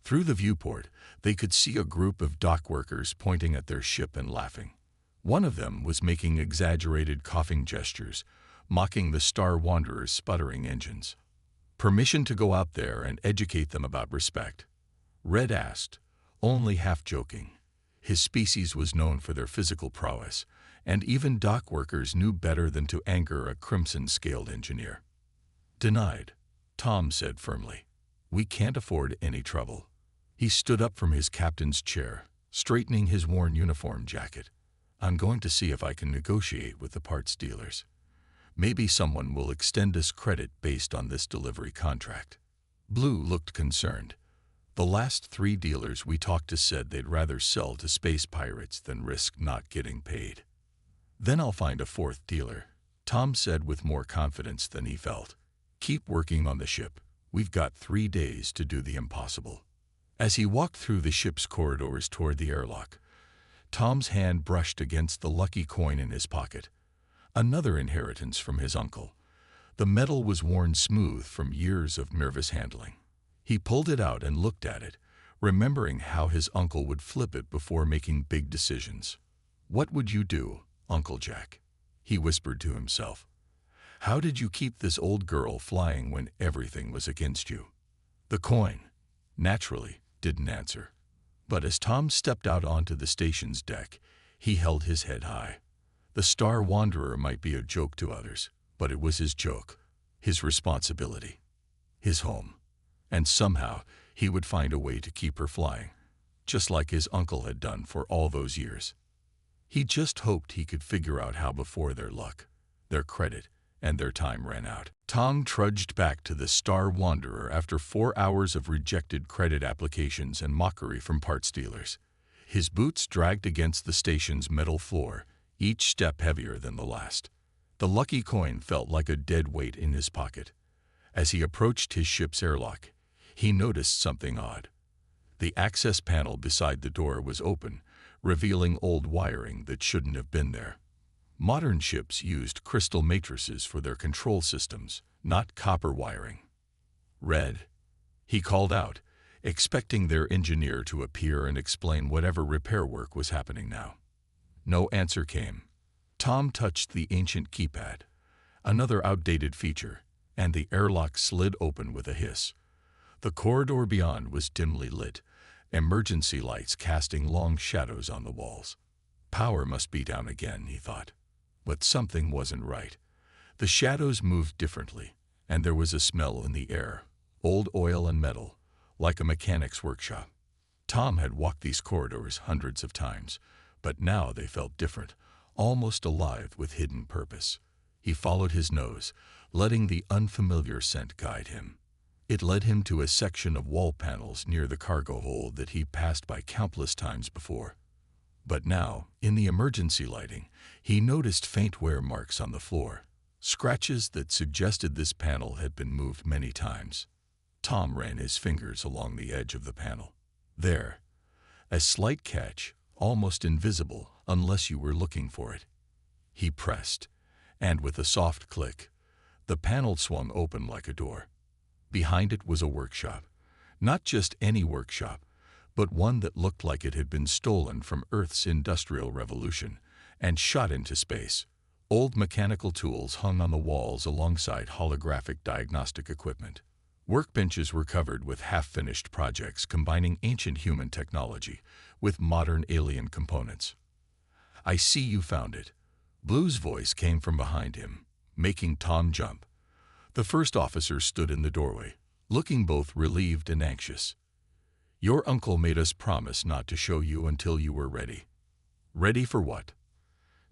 Through the viewport, they could see a group of dock workers pointing at their ship and laughing. One of them was making exaggerated coughing gestures, mocking the Star Wanderer's sputtering engines. "Permission to go out there and educate them about respect." Red asked, only half joking. His species was known for their physical prowess, and even dock workers knew better than to anger a crimson-scaled engineer. Denied, Tom said firmly. We can't afford any trouble. He stood up from his captain's chair, straightening his worn uniform jacket. I'm going to see if I can negotiate with the parts dealers. Maybe someone will extend us credit based on this delivery contract. Blue looked concerned. The last 3 dealers we talked to said they'd rather sell to space pirates than risk not getting paid. Then I'll find a 4th dealer, Tom said with more confidence than he felt. Keep working on the ship. We've got 3 days to do the impossible. As he walked through the ship's corridors toward the airlock, Tom's hand brushed against the lucky coin in his pocket. Another inheritance from his uncle. The metal was worn smooth from years of nervous handling. He pulled it out and looked at it, remembering how his uncle would flip it before making big decisions. What would you do, Uncle Jack? He whispered to himself. How did you keep this old girl flying when everything was against you? The coin, naturally, didn't answer. But as Tom stepped out onto the station's deck, he held his head high. The Star Wanderer might be a joke to others, but it was his joke, his responsibility, his home. And somehow he would find a way to keep her flying, just like his uncle had done for all those years. He just hoped he could figure out how before their luck, their credit, and their time ran out. Tom trudged back to the Star Wanderer after 4 hours of rejected credit applications and mockery from parts dealers. His boots dragged against the station's metal floor, each step heavier than the last. The lucky coin felt like a dead weight in his pocket. As he approached his ship's airlock, he noticed something odd. The access panel beside the door was open, revealing old wiring that shouldn't have been there. Modern ships used crystal matrices for their control systems, not copper wiring. Red, he called out, expecting their engineer to appear and explain whatever repair work was happening now. No answer came. Tom touched the ancient keypad, another outdated feature, and the airlock slid open with a hiss. The corridor beyond was dimly lit, emergency lights casting long shadows on the walls. Power must be down again, he thought. But something wasn't right. The shadows moved differently, and there was a smell in the air, old oil and metal, like a mechanic's workshop. Tom had walked these corridors hundreds of times, but now they felt different, almost alive with hidden purpose. He followed his nose, letting the unfamiliar scent guide him. It led him to a section of wall panels near the cargo hold that he passed by countless times before. But now, in the emergency lighting, he noticed faint wear marks on the floor, scratches that suggested this panel had been moved many times. Tom ran his fingers along the edge of the panel. There, a slight catch, almost invisible unless you were looking for it. He pressed, and with a soft click, the panel swung open like a door. Behind it was a workshop. Not just any workshop, but one that looked like it had been stolen from Earth's Industrial Revolution and shot into space. Old mechanical tools hung on the walls alongside holographic diagnostic equipment. Workbenches were covered with half-finished projects combining ancient human technology with modern alien components. I see you found it. Blue's voice came from behind him, making Tom jump. The first officer stood in the doorway, looking both relieved and anxious. Your uncle made us promise not to show you until you were ready. Ready for what?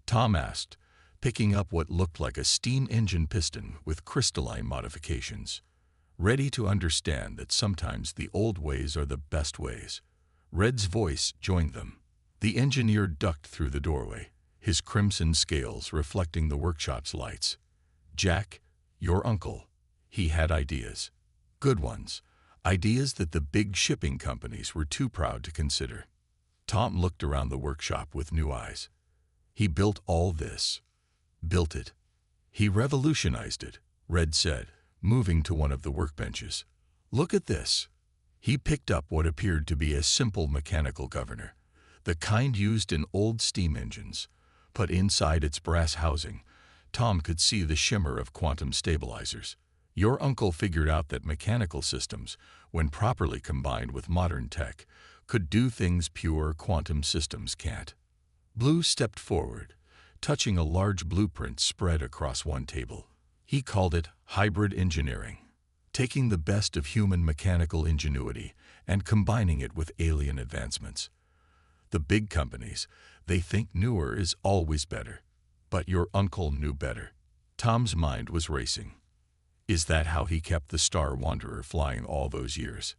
Tom asked, picking up what looked like a steam engine piston with crystalline modifications. Ready to understand that sometimes the old ways are the best ways. Red's voice joined them. The engineer ducked through the doorway, his crimson scales reflecting the workshop's lights. Jack, your uncle, he had ideas. Good ones. Ideas that the big shipping companies were too proud to consider. Tom looked around the workshop with new eyes. He built all this. Built it. He revolutionized it, Red said, moving to one of the workbenches. Look at this. He picked up what appeared to be a simple mechanical governor, the kind used in old steam engines. But inside its brass housing, Tom could see the shimmer of quantum stabilizers. Your uncle figured out that mechanical systems, when properly combined with modern tech, could do things pure quantum systems can't. Blue stepped forward, touching a large blueprint spread across one table. He called it hybrid engineering, taking the best of human mechanical ingenuity and combining it with alien advancements. The big companies, they think newer is always better. But your uncle knew better. Tom's mind was racing. Is that how he kept the Star Wanderer flying all those years?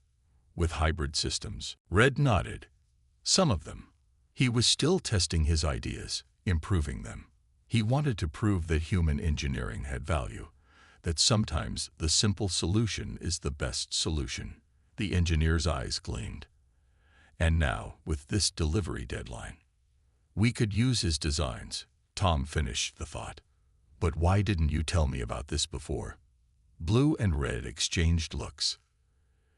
With hybrid systems? Red nodded. Some of them. He was still testing his ideas, improving them. He wanted to prove that human engineering had value, that sometimes the simple solution is the best solution. The engineer's eyes gleamed. And now, with this delivery deadline, we could use his designs. Tom finished the thought. But why didn't you tell me about this before? Blue and Red exchanged looks.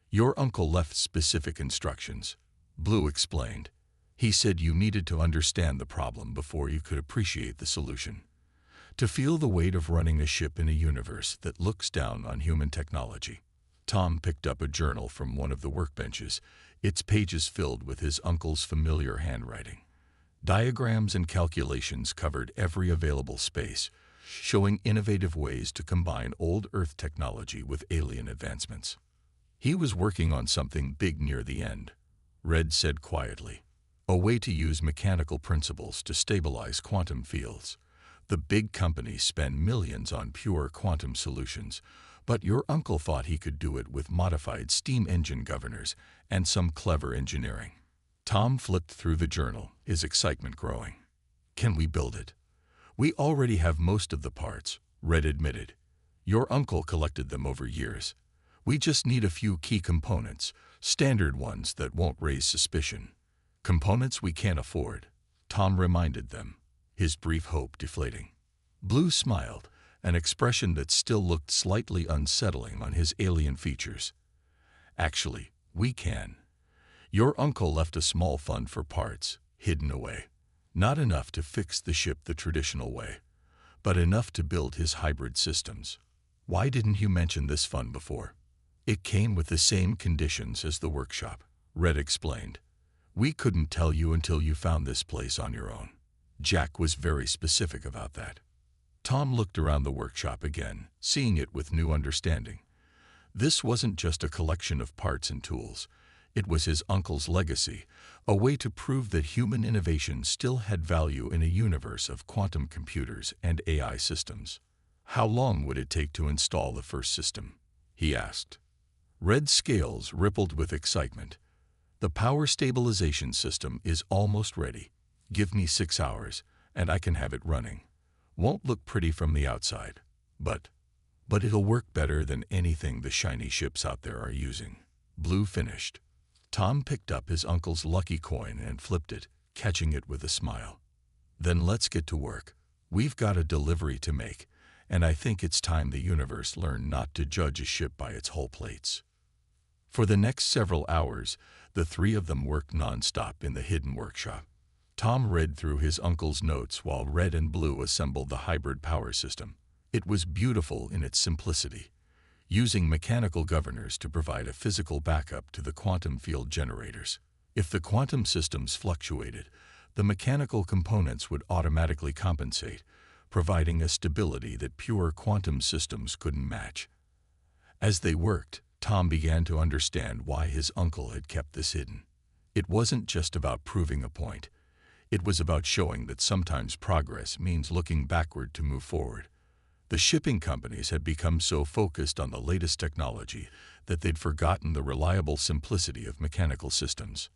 Your uncle left specific instructions. Blue explained. He said you needed to understand the problem before you could appreciate the solution. To feel the weight of running a ship in a universe that looks down on human technology. Tom picked up a journal from one of the workbenches, its pages filled with his uncle's familiar handwriting. Diagrams and calculations covered every available space, showing innovative ways to combine old Earth technology with alien advancements. He was working on something big near the end. Red said quietly, a way to use mechanical principles to stabilize quantum fields. The big companies spend millions on pure quantum solutions, but your uncle thought he could do it with modified steam engine governors and some clever engineering. Tom flipped through the journal, his excitement growing. Can we build it? We already have most of the parts, Red admitted. Your uncle collected them over years. We just need a few key components, standard ones that won't raise suspicion. Components we can't afford, Tom reminded them, his brief hope deflating. Blue smiled, an expression that still looked slightly unsettling on his alien features. Actually, we can. Your uncle left a small fund for parts, hidden away. Not enough to fix the ship the traditional way, but enough to build his hybrid systems. Why didn't you mention this fund before? It came with the same conditions as the workshop, Red explained. We couldn't tell you until you found this place on your own. Jack was very specific about that. Tom looked around the workshop again, seeing it with new understanding. This wasn't just a collection of parts and tools. It was his uncle's legacy, a way to prove that human innovation still had value in a universe of quantum computers and AI systems. How long would it take to install the first system? He asked. Red scales rippled with excitement. The power stabilization system is almost ready. Give me 6 hours, and I can have it running. Won't look pretty from the outside, but it'll work better than anything the shiny ships out there are using. Blue finished. Tom picked up his uncle's lucky coin and flipped it, catching it with a smile. Then let's get to work. We've got a delivery to make, and I think it's time the universe learned not to judge a ship by its hull plates. For the next several hours, the three of them worked non-stop in the hidden workshop. Tom read through his uncle's notes while Red and Blue assembled the hybrid power system. It was beautiful in its simplicity, using mechanical governors to provide a physical backup to the quantum field generators. If the quantum systems fluctuated, the mechanical components would automatically compensate, providing a stability that pure quantum systems couldn't match. As they worked, Tom began to understand why his uncle had kept this hidden. It wasn't just about proving a point. It was about showing that sometimes progress means looking backward to move forward. The shipping companies had become so focused on the latest technology that they'd forgotten the reliable simplicity of mechanical systems.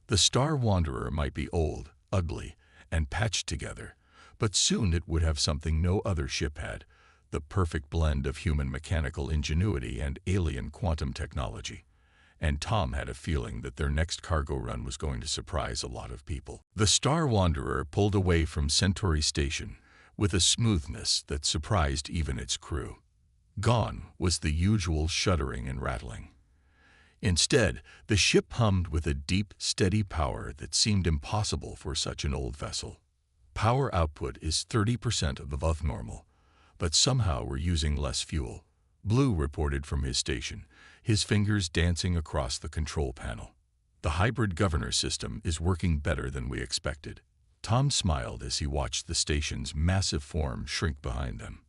The Star Wanderer might be old, ugly, and patched together, but soon it would have something no other ship had, the perfect blend of human mechanical ingenuity and alien quantum technology. And Tom had a feeling that their next cargo run was going to surprise a lot of people. The Star Wanderer pulled away from Centauri Station with a smoothness that surprised even its crew. Gone was the usual shuddering and rattling. Instead, the ship hummed with a deep, steady power that seemed impossible for such an old vessel. Power output is 30% above normal, but somehow we're using less fuel. Blue reported from his station, his fingers dancing across the control panel. The hybrid governor system is working better than we expected. Tom smiled as he watched the station's massive form shrink behind them.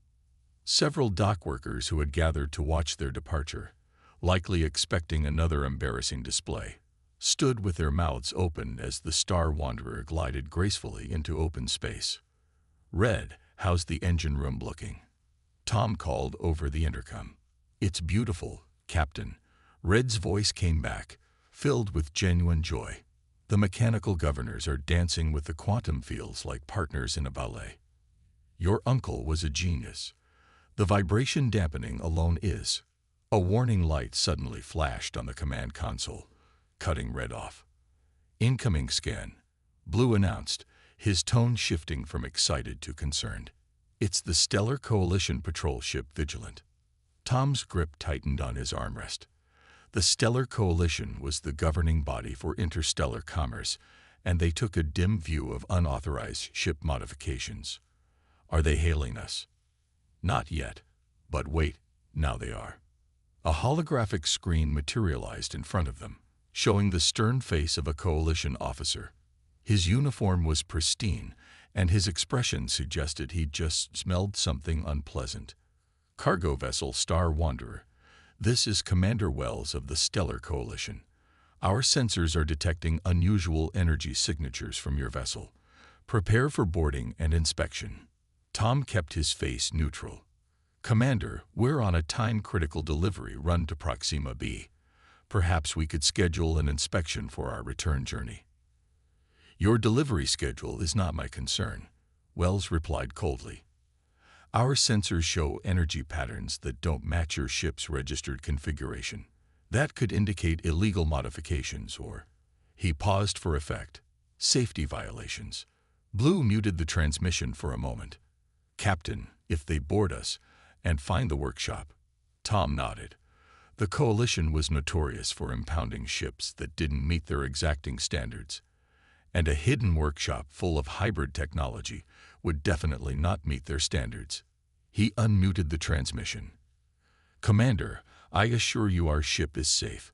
Several dock workers who had gathered to watch their departure, likely expecting another embarrassing display, stood with their mouths open as the Star Wanderer glided gracefully into open space. "Red, how's the engine room looking?" Tom called over the intercom. "It's beautiful, Captain." Red's voice came back, filled with genuine joy. "The mechanical governors are dancing with the quantum fields like partners in a ballet. Your uncle was a genius. The vibration dampening alone is." A warning light suddenly flashed on the command console, cutting Red off. "Incoming scan," Blue announced, his tone shifting from excited to concerned. "It's the Stellar Coalition patrol ship Vigilant." Tom's grip tightened on his armrest. The Stellar Coalition was the governing body for interstellar commerce, and they took a dim view of unauthorized ship modifications. "Are they hailing us?" "Not yet. But wait, now they are." A holographic screen materialized in front of them, showing the stern face of a Coalition officer. His uniform was pristine, and his expression suggested he'd just smelled something unpleasant. "Cargo vessel Star Wanderer. This is Commander Wells of the Stellar Coalition. Our sensors are detecting unusual energy signatures from your vessel. Prepare for boarding and inspection." Tom kept his face neutral. "Commander, we're on a time-critical delivery run to Proxima B. Perhaps we could schedule an inspection for our return journey." "Your delivery schedule is not my concern," Wells replied coldly. "Our sensors show energy patterns that don't match your ship's registered configuration. That could indicate illegal modifications or—" He paused for effect. "Safety violations." Blue muted the transmission for a moment. "Captain, if they board us and find the workshop." Tom nodded. The Coalition was notorious for impounding ships that didn't meet their exacting standards, and a hidden workshop full of hybrid technology would definitely not meet their standards. He unmuted the transmission. "Commander, I assure you our ship is safe.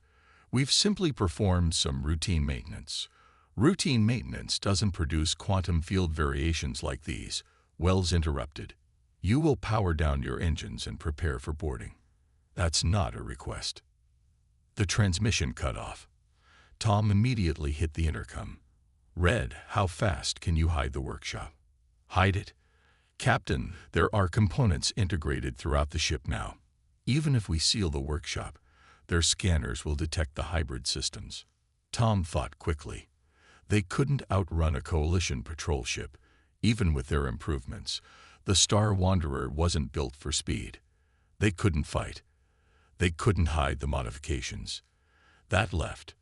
We've simply performed some routine maintenance." "Routine maintenance doesn't produce quantum field variations like these," Wells interrupted. "You will power down your engines and prepare for boarding." "That's not a request." The transmission cut off. Tom immediately hit the intercom. "Red, how fast can you hide the workshop?" "Hide it?" "Captain, there are components integrated throughout the ship now. Even if we seal the workshop, their scanners will detect the hybrid systems." Tom thought quickly. They couldn't outrun a Coalition patrol ship, even with their improvements. The Star Wanderer wasn't built for speed. They couldn't fight. They couldn't hide the modifications. That left.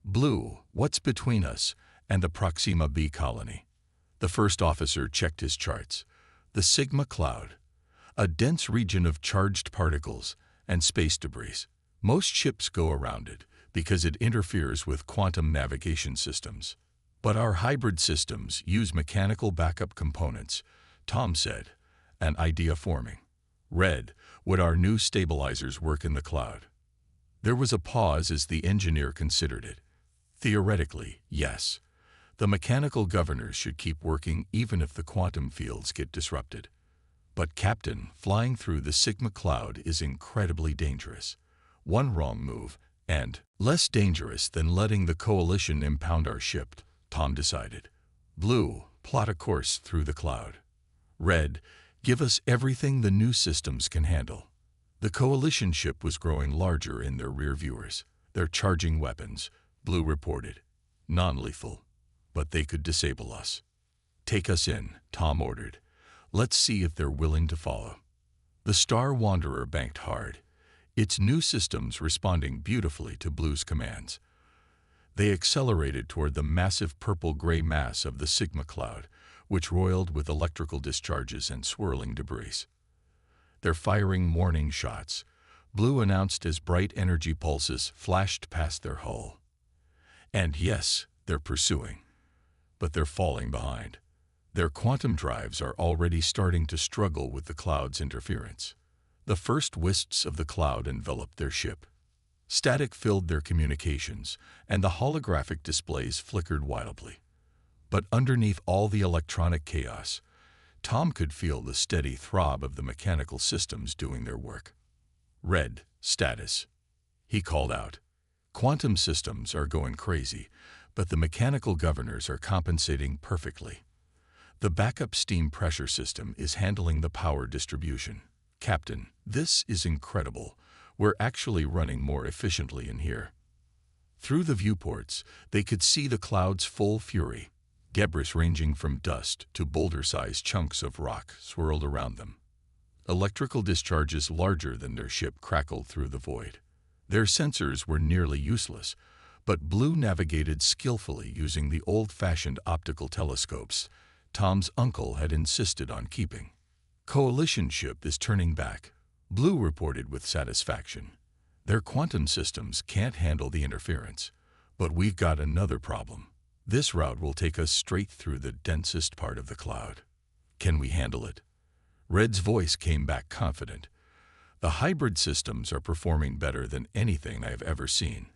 "Blue, what's between us and the Proxima B colony?" The first officer checked his charts. "The Sigma Cloud, a dense region of charged particles and space debris. Most ships go around it because it interferes with quantum navigation systems. But our hybrid systems use mechanical backup components," Tom said, an idea forming. "Red, would our new stabilizers work in the cloud?" There was a pause as the engineer considered it. "Theoretically, yes. The mechanical governors should keep working even if the quantum fields get disrupted. But Captain, flying through the Sigma Cloud is incredibly dangerous. One wrong move, and less dangerous than letting the Coalition impound our ship," Tom decided. "Blue, plot a course through the cloud. Red, give us everything the new systems can handle." The Coalition ship was growing larger in their rear viewers. "They're charging weapons," Blue reported. "Non-lethal, but they could disable us." "Take us in," Tom ordered. "Let's see if they're willing to follow." The Star Wanderer banked hard, its new systems responding beautifully to Blue's commands. They accelerated toward the massive purple-gray mass of the Sigma Cloud, which roiled with electrical discharges and swirling debris. "They're firing warning shots," Blue announced as bright energy pulses flashed past their hull. "And yes, they're pursuing. But they're falling behind. Their quantum drives are already starting to struggle with the cloud's interference." The first wisps of the cloud enveloped their ship. Static filled their communications, and the holographic displays flickered wildly. But underneath all the electronic chaos, Tom could feel the steady throb of the mechanical systems doing their work. "Red, status," he called out. "Quantum systems are going crazy, but the mechanical governors are compensating perfectly. The backup steam pressure system is handling the power distribution. Captain, this is incredible. We're actually running more efficiently in here." Through the viewports, they could see the cloud's full fury. Debris ranging from dust to boulder-sized chunks of rock swirled around them. Electrical discharges larger than their ship crackled through the void. Their sensors were nearly useless, but Blue navigated skillfully using the old-fashioned optical telescopes Tom's uncle had insisted on keeping. "Coalition ship is turning back," Blue reported with satisfaction. "Their quantum systems can't handle the interference, but we've got another problem. This route will take us straight through the densest part of the cloud. Can we handle it?" Red's voice came back confident. "The hybrid systems are performing better than anything I've ever seen.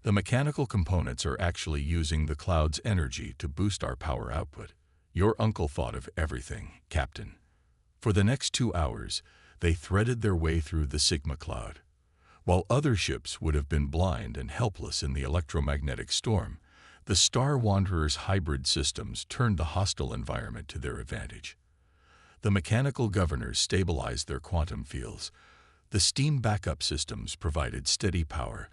The mechanical components are actually using the cloud's energy to boost our power output. Your uncle thought of everything, Captain." For the next 2 hours, they threaded their way through the Sigma cloud. While other ships would have been blind and helpless in the electromagnetic storm, the Star Wanderer's hybrid systems turned the hostile environment to their advantage. The mechanical governors stabilized their quantum fields, the steam backup systems provided steady power,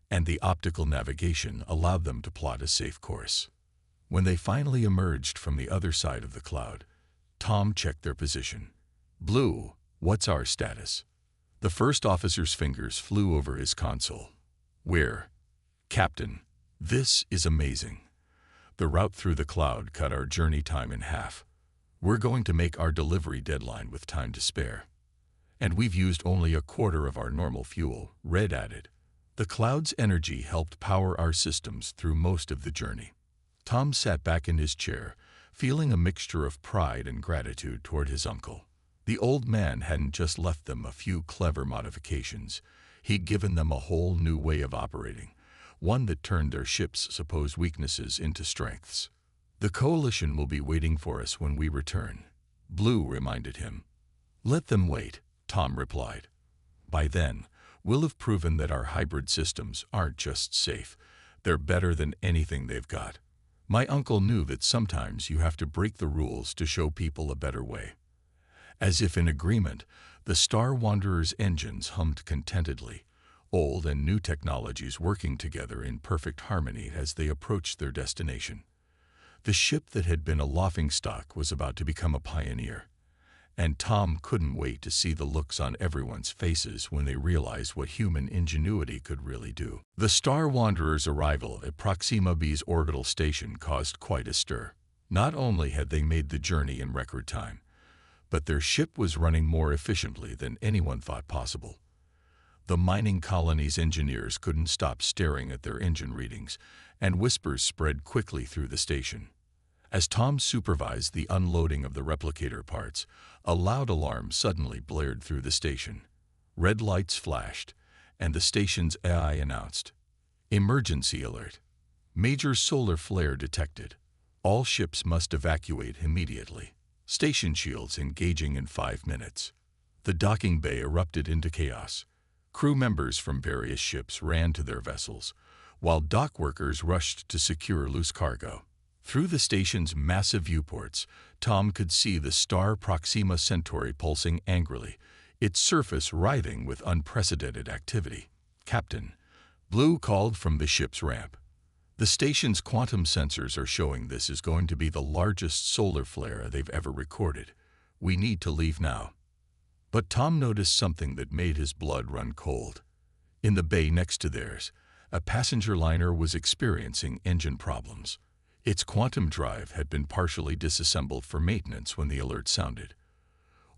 and the optical navigation allowed them to plot a safe course. When they finally emerged from the other side of the cloud, Tom checked their position. "Blue, what's our status?" The first officer's fingers flew over his console. "We're..." "Captain, this is amazing. The route through the cloud cut our journey time in half. We're going to make our delivery deadline with time to spare. And we've used only a quarter of our normal fuel," Red added. The cloud's energy helped power our systems through most of the journey. Tom sat back in his chair, feeling a mixture of pride and gratitude toward his uncle. The old man hadn't just left them a few clever modifications. He'd given them a whole new way of operating, one that turned their ship's supposed weaknesses into strengths. "The Coalition will be waiting for us when we return," Blue reminded him. "Let them wait," Tom replied. "By then, we'll have proven that our hybrid systems aren't just safe, they're better than anything they've got. My uncle knew that sometimes you have to break the rules to show people a better way." As if in agreement, the Star Wanderer's engines hummed contentedly, old and new technologies working together in perfect harmony as they approached their destination. The ship that had been a laughingstock was about to become a pioneer, and Tom couldn't wait to see the looks on everyone's faces when they realized what human ingenuity could really do. The Star Wanderer's arrival at Proxima B's orbital station caused quite a stir. Not only had they made the journey in record time, but their ship was running more efficiently than anyone thought possible. The mining colony's engineers couldn't stop staring at their engine readings, and whispers spread quickly through the station. As Tom supervised the unloading of the replicator parts, a loud alarm suddenly blared through the station. Red lights flashed, and the station's AI announced, "Emergency alert. Major solar flare detected. All ships must evacuate immediately. Station shields engaging in 5 minutes." The docking bay erupted into chaos. Crew members from various ships ran to their vessels, while dock workers rushed to secure loose cargo. Through the station's massive viewports, Tom could see the star Proxima Centauri pulsing angrily, its surface writhing with unprecedented activity. "Captain," Blue called from the ship's ramp. "The station's quantum sensors are showing this is going to be the largest solar flare they've ever recorded. We need to leave now." But Tom noticed something that made his blood run cold. In the bay next to theirs, a passenger liner was experiencing engine problems. Its quantum drive had been partially disassembled for maintenance when the alert sounded.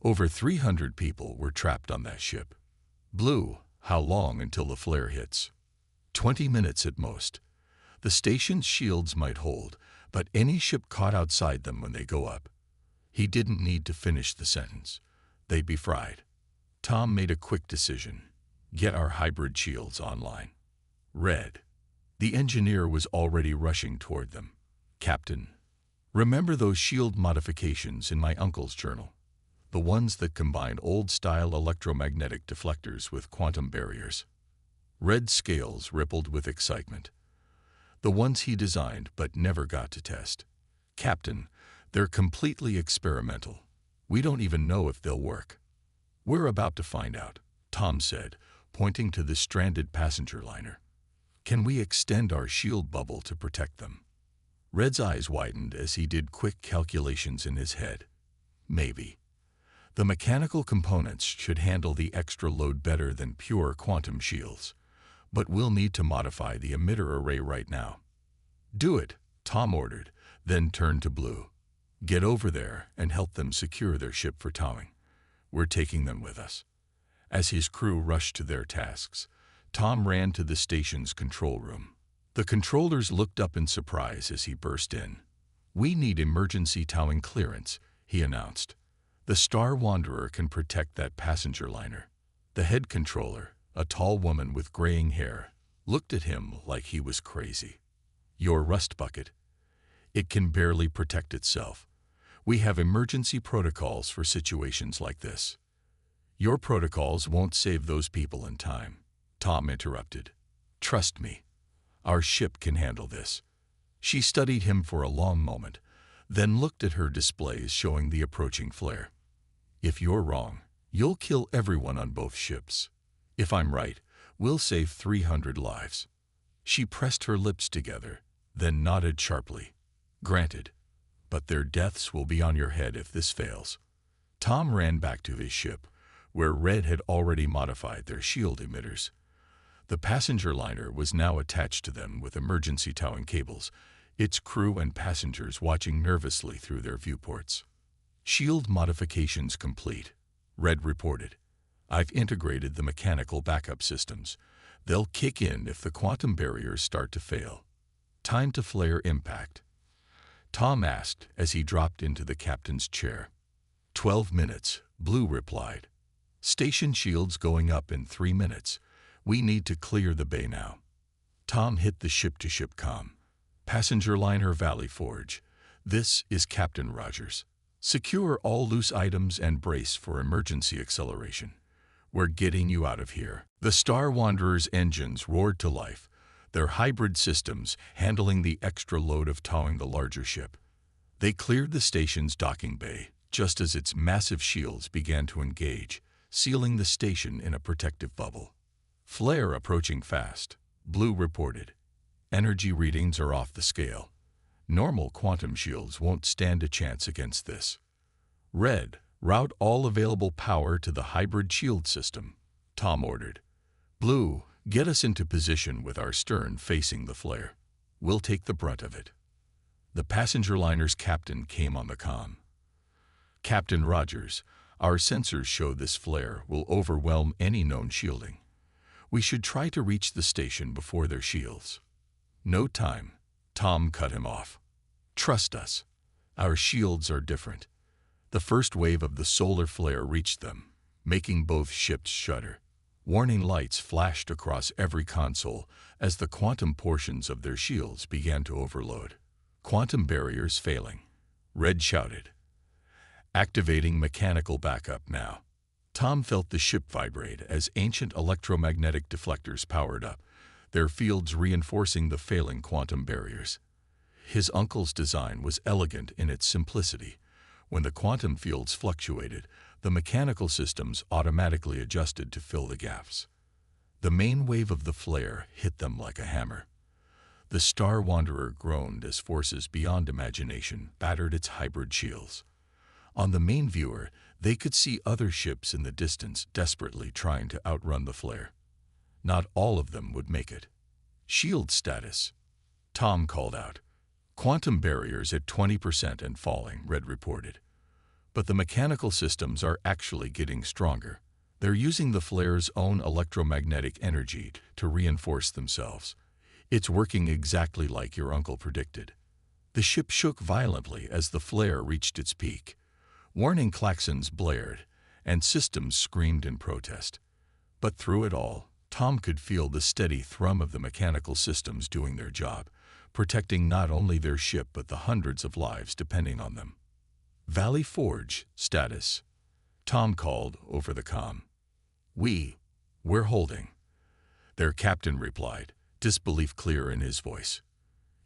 Over 300 people were trapped on that ship. "Blue, how long until the flare hits?" 20 minutes at most. The station's shields might hold, but any ship caught outside them when they go up. He didn't need to finish the sentence. They'd be fried. Tom made a quick decision. Get our hybrid shields online. Red. The engineer was already rushing toward them. Captain, remember those shield modifications in my uncle's journal? The ones that combined old-style electromagnetic deflectors with quantum barriers. Red scales rippled with excitement. The ones he designed but never got to test. Captain, they're completely experimental. We don't even know if they'll work. We're about to find out, Tom said, pointing to the stranded passenger liner. Can we extend our shield bubble to protect them? Red's eyes widened as he did quick calculations in his head. Maybe. The mechanical components should handle the extra load better than pure quantum shields, but we'll need to modify the emitter array right now. Do it, Tom ordered, then turned to Blue. Get over there and help them secure their ship for towing. We're taking them with us. As his crew rushed to their tasks, Tom ran to the station's control room. The controllers looked up in surprise as he burst in. We need emergency towing clearance, he announced. The Star Wanderer can protect that passenger liner. The head controller, a tall woman with graying hair, looked at him like he was crazy. Your rust bucket. It can barely protect itself. We have emergency protocols for situations like this. Your protocols won't save those people in time, Tom interrupted. Trust me. Our ship can handle this. She studied him for a long moment, then looked at her displays showing the approaching flare. If you're wrong, you'll kill everyone on both ships. If I'm right, we'll save 300 lives. She pressed her lips together, then nodded sharply. Granted, but their deaths will be on your head if this fails. Tom ran back to his ship, where Red had already modified their shield emitters. The passenger liner was now attached to them with emergency towing cables, its crew and passengers watching nervously through their viewports. Shield modifications complete, Red reported. I've integrated the mechanical backup systems. They'll kick in if the quantum barriers start to fail. Time to flare impact, Tom asked as he dropped into the captain's chair. 12 minutes, Blue replied. Station shields going up in 3 minutes. We need to clear the bay now. Tom hit the ship-to-ship comm. Passenger liner Valley Forge. This is Captain Rogers. Secure all loose items and brace for emergency acceleration. We're getting you out of here. The Star Wanderer's engines roared to life, their hybrid systems handling the extra load of towing the larger ship. They cleared the station's docking bay just as its massive shields began to engage, sealing the station in a protective bubble. Flare approaching fast, Blue reported. Energy readings are off the scale. Normal quantum shields won't stand a chance against this. Red, route all available power to the hybrid shield system, Tom ordered. Blue, get us into position with our stern facing the flare. We'll take the brunt of it. The passenger liner's captain came on the comm. Captain Rogers, our sensors show this flare will overwhelm any known shielding. We should try to reach the station before their shields. No time, Tom cut him off. Trust us. Our shields are different. The first wave of the solar flare reached them, making both ships shudder. Warning lights flashed across every console as the quantum portions of their shields began to overload. Quantum barriers failing, Red shouted. Activating mechanical backup now. Tom felt the ship vibrate as ancient electromagnetic deflectors powered up, their fields reinforcing the failing quantum barriers. His uncle's design was elegant in its simplicity. When the quantum fields fluctuated, the mechanical systems automatically adjusted to fill the gaps. The main wave of the flare hit them like a hammer. The Star Wanderer groaned as forces beyond imagination battered its hybrid shields. On the main viewer, they could see other ships in the distance desperately trying to outrun the flare. Not all of them would make it. Shield status, Tom called out. Quantum barriers at 20% and falling, Red reported. But the mechanical systems are actually getting stronger. They're using the flare's own electromagnetic energy to reinforce themselves. It's working exactly like your uncle predicted. The ship shook violently as the flare reached its peak. Warning klaxons blared, and systems screamed in protest. But through it all, Tom could feel the steady thrum of the mechanical systems doing their job, protecting not only their ship but the hundreds of lives depending on them. Valley Forge, status. Tom called over the comm. We're holding. Their captain replied, disbelief clear in his voice.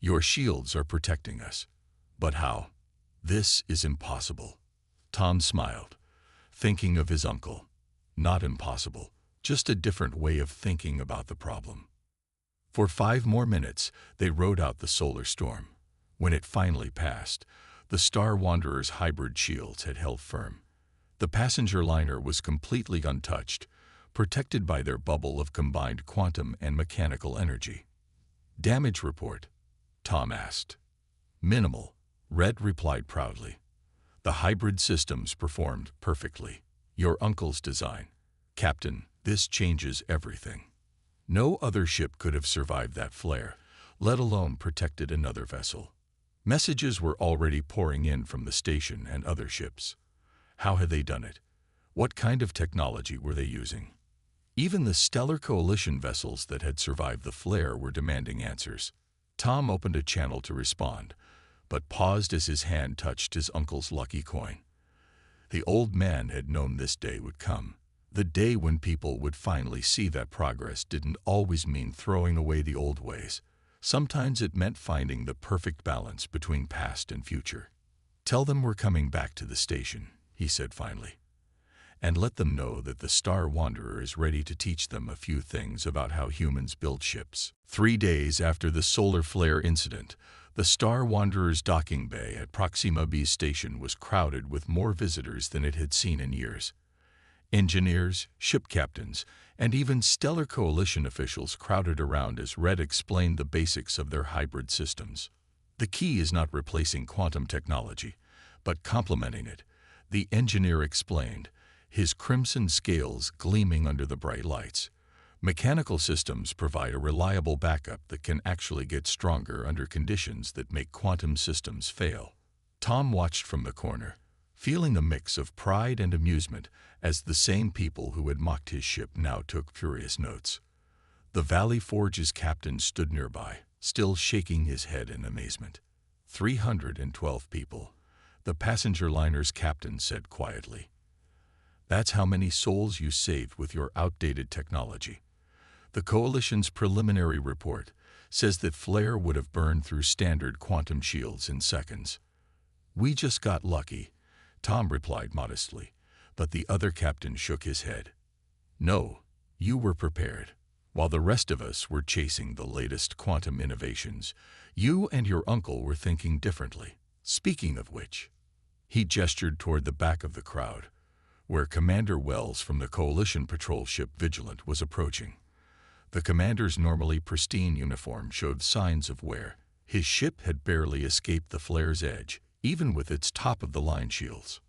Your shields are protecting us. But how? This is impossible. Tom smiled, thinking of his uncle. Not impossible, just a different way of thinking about the problem. For 5 more minutes, they rode out the solar storm. When it finally passed, the Star Wanderer's hybrid shields had held firm. The passenger liner was completely untouched, protected by their bubble of combined quantum and mechanical energy. Damage report? Tom asked. Minimal, Red replied proudly. The hybrid systems performed perfectly. Your uncle's design. Captain, this changes everything. No other ship could have survived that flare, let alone protected another vessel. Messages were already pouring in from the station and other ships. How had they done it? What kind of technology were they using? Even the Stellar Coalition vessels that had survived the flare were demanding answers. Tom opened a channel to respond, but paused as his hand touched his uncle's lucky coin. The old man had known this day would come. The day when people would finally see that progress didn't always mean throwing away the old ways. Sometimes it meant finding the perfect balance between past and future. Tell them we're coming back to the station, he said finally. And let them know that the Star Wanderer is ready to teach them a few things about how humans build ships. 3 days after the solar flare incident, the Star Wanderer's docking bay at Proxima B's station was crowded with more visitors than it had seen in years. Engineers, ship captains, and even Stellar Coalition officials crowded around as Red explained the basics of their hybrid systems. The key is not replacing quantum technology, but complementing it, the engineer explained, his crimson scales gleaming under the bright lights. Mechanical systems provide a reliable backup that can actually get stronger under conditions that make quantum systems fail. Tom watched from the corner, feeling a mix of pride and amusement as the same people who had mocked his ship now took furious notes. The Valley Forge's captain stood nearby, still shaking his head in amazement. 312 people, the passenger liner's captain said quietly. That's how many souls you saved with your outdated technology. The Coalition's preliminary report says that flare would have burned through standard quantum shields in seconds. We just got lucky, Tom replied modestly, but the other captain shook his head. No, you were prepared. While the rest of us were chasing the latest quantum innovations, you and your uncle were thinking differently. Speaking of which, he gestured toward the back of the crowd, where Commander Wells from the Coalition patrol ship Vigilant was approaching. The commander's normally pristine uniform showed signs of wear. His ship had barely escaped the flare's edge, even with its top-of-the-line shields.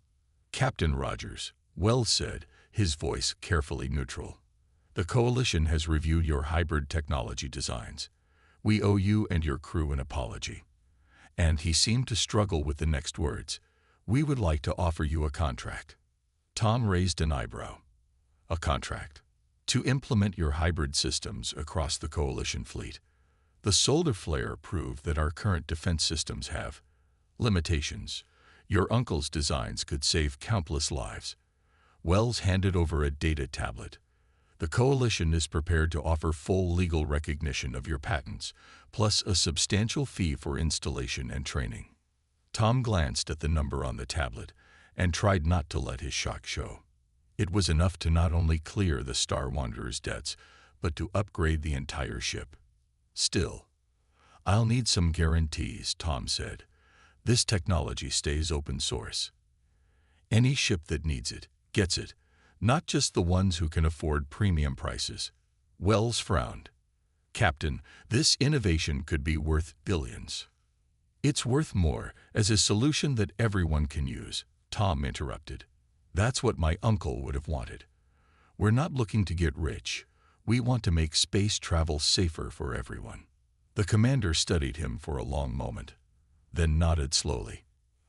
Captain Rogers, Wells said, his voice carefully neutral. The Coalition has reviewed your hybrid technology designs. We owe you and your crew an apology. And he seemed to struggle with the next words. We would like to offer you a contract. Tom raised an eyebrow. A contract? To implement your hybrid systems across the Coalition fleet. The solar flare proved that our current defense systems have limitations. Your uncle's designs could save countless lives. Wells handed over a data tablet. The Coalition is prepared to offer full legal recognition of your patents, plus a substantial fee for installation and training. Tom glanced at the number on the tablet and tried not to let his shock show. It was enough to not only clear the Star Wanderer's debts, but to upgrade the entire ship. Still, I'll need some guarantees, Tom said. This technology stays open source. Any ship that needs it, gets it, not just the ones who can afford premium prices. Wells frowned. Captain, this innovation could be worth billions. It's worth more as a solution that everyone can use, Tom interrupted. That's what my uncle would have wanted. We're not looking to get rich. We want to make space travel safer for everyone. The commander studied him for a long moment, then nodded slowly.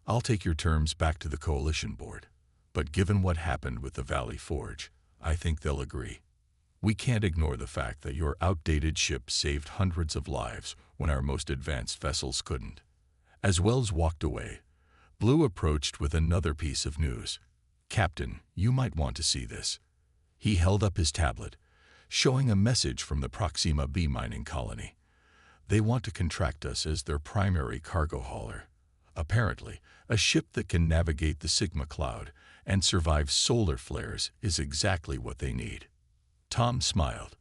I'll take your terms back to the Coalition board. But given what happened with the Valley Forge, I think they'll agree. We can't ignore the fact that your outdated ship saved hundreds of lives when our most advanced vessels couldn't." As Wells walked away, Blue approached with another piece of news. "Captain, you might want to see this." He held up his tablet, showing a message from the Proxima B mining colony. "They want to contract us as their primary cargo hauler. Apparently, a ship that can navigate the Sigma Cloud and survive solar flares is exactly what they need." Tom smiled.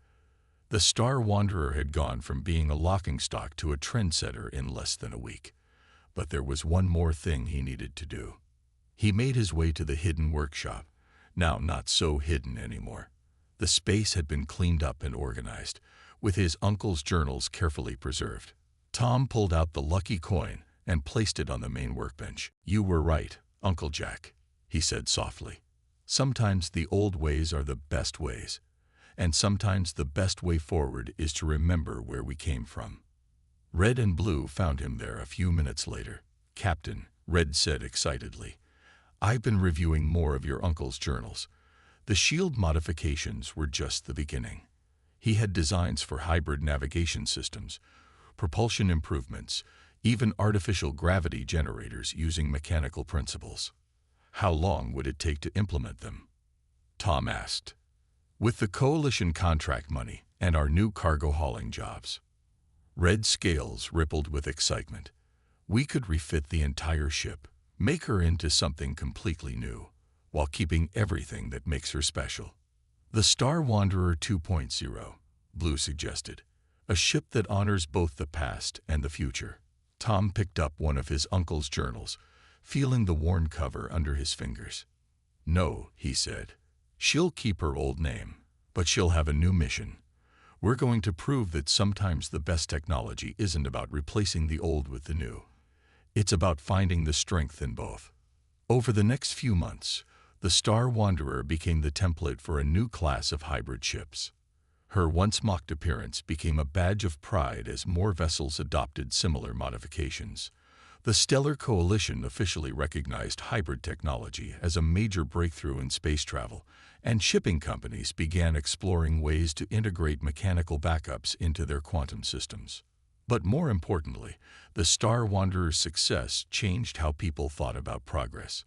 The Star Wanderer had gone from being a laughingstock to a trendsetter in less than a week. But there was one more thing he needed to do. He made his way to the hidden workshop, now not so hidden anymore. The space had been cleaned up and organized, with his uncle's journals carefully preserved. Tom pulled out the lucky coin and placed it on the main workbench. "You were right, Uncle Jack," he said softly. "Sometimes the old ways are the best ways, and sometimes the best way forward is to remember where we came from." Red and Blue found him there a few minutes later. "Captain," Red said excitedly, "I've been reviewing more of your uncle's journals. The shield modifications were just the beginning. He had designs for hybrid navigation systems, propulsion improvements, even artificial gravity generators using mechanical principles. How long would it take to implement them?" Tom asked. "With the coalition contract money and our new cargo hauling jobs." Red's scales rippled with excitement. "We could refit the entire ship, make her into something completely new, while keeping everything that makes her special." "The Star Wanderer 2.0, Blue suggested. "A ship that honors both the past and the future." Tom picked up one of his uncle's journals, feeling the worn cover under his fingers. "No," he said. "She'll keep her old name, but she'll have a new mission. We're going to prove that sometimes the best technology isn't about replacing the old with the new. It's about finding the strength in both." Over the next few months, the Star Wanderer became the template for a new class of hybrid ships. Her once mocked appearance became a badge of pride as more vessels adopted similar modifications. The Stellar Coalition officially recognized hybrid technology as a major breakthrough in space travel, and shipping companies began exploring ways to integrate mechanical backups into their quantum systems. But more importantly, the Star Wanderer's success changed how people thought about progress.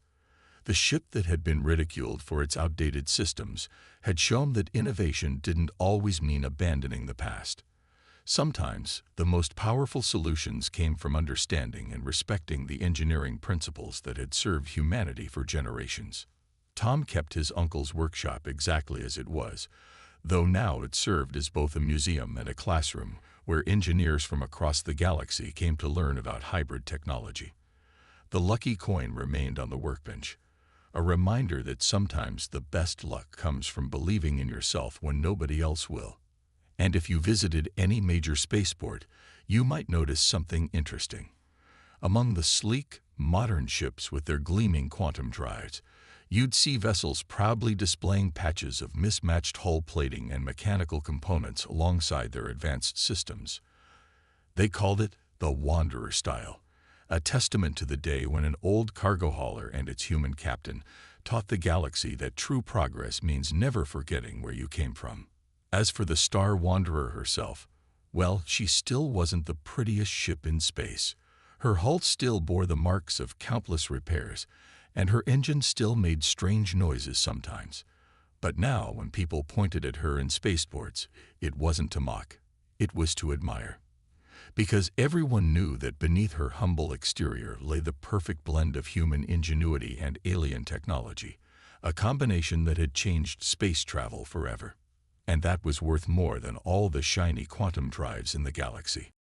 The ship that had been ridiculed for its outdated systems had shown that innovation didn't always mean abandoning the past. Sometimes, the most powerful solutions came from understanding and respecting the engineering principles that had served humanity for generations. Tom kept his uncle's workshop exactly as it was, though now it served as both a museum and a classroom where engineers from across the galaxy came to learn about hybrid technology. The lucky coin remained on the workbench, a reminder that sometimes the best luck comes from believing in yourself when nobody else will. And if you visited any major spaceport, you might notice something interesting. Among the sleek, modern ships with their gleaming quantum drives, you'd see vessels proudly displaying patches of mismatched hull plating and mechanical components alongside their advanced systems. They called it the Wanderer style, a testament to the day when an old cargo hauler and its human captain taught the galaxy that true progress means never forgetting where you came from. As for the Star Wanderer herself, well, she still wasn't the prettiest ship in space. Her hull still bore the marks of countless repairs, and her engine still made strange noises sometimes. But now, when people pointed at her in spaceports, it wasn't to mock, it was to admire. Because everyone knew that beneath her humble exterior lay the perfect blend of human ingenuity and alien technology, a combination that had changed space travel forever. And that was worth more than all the shiny quantum drives in the galaxy.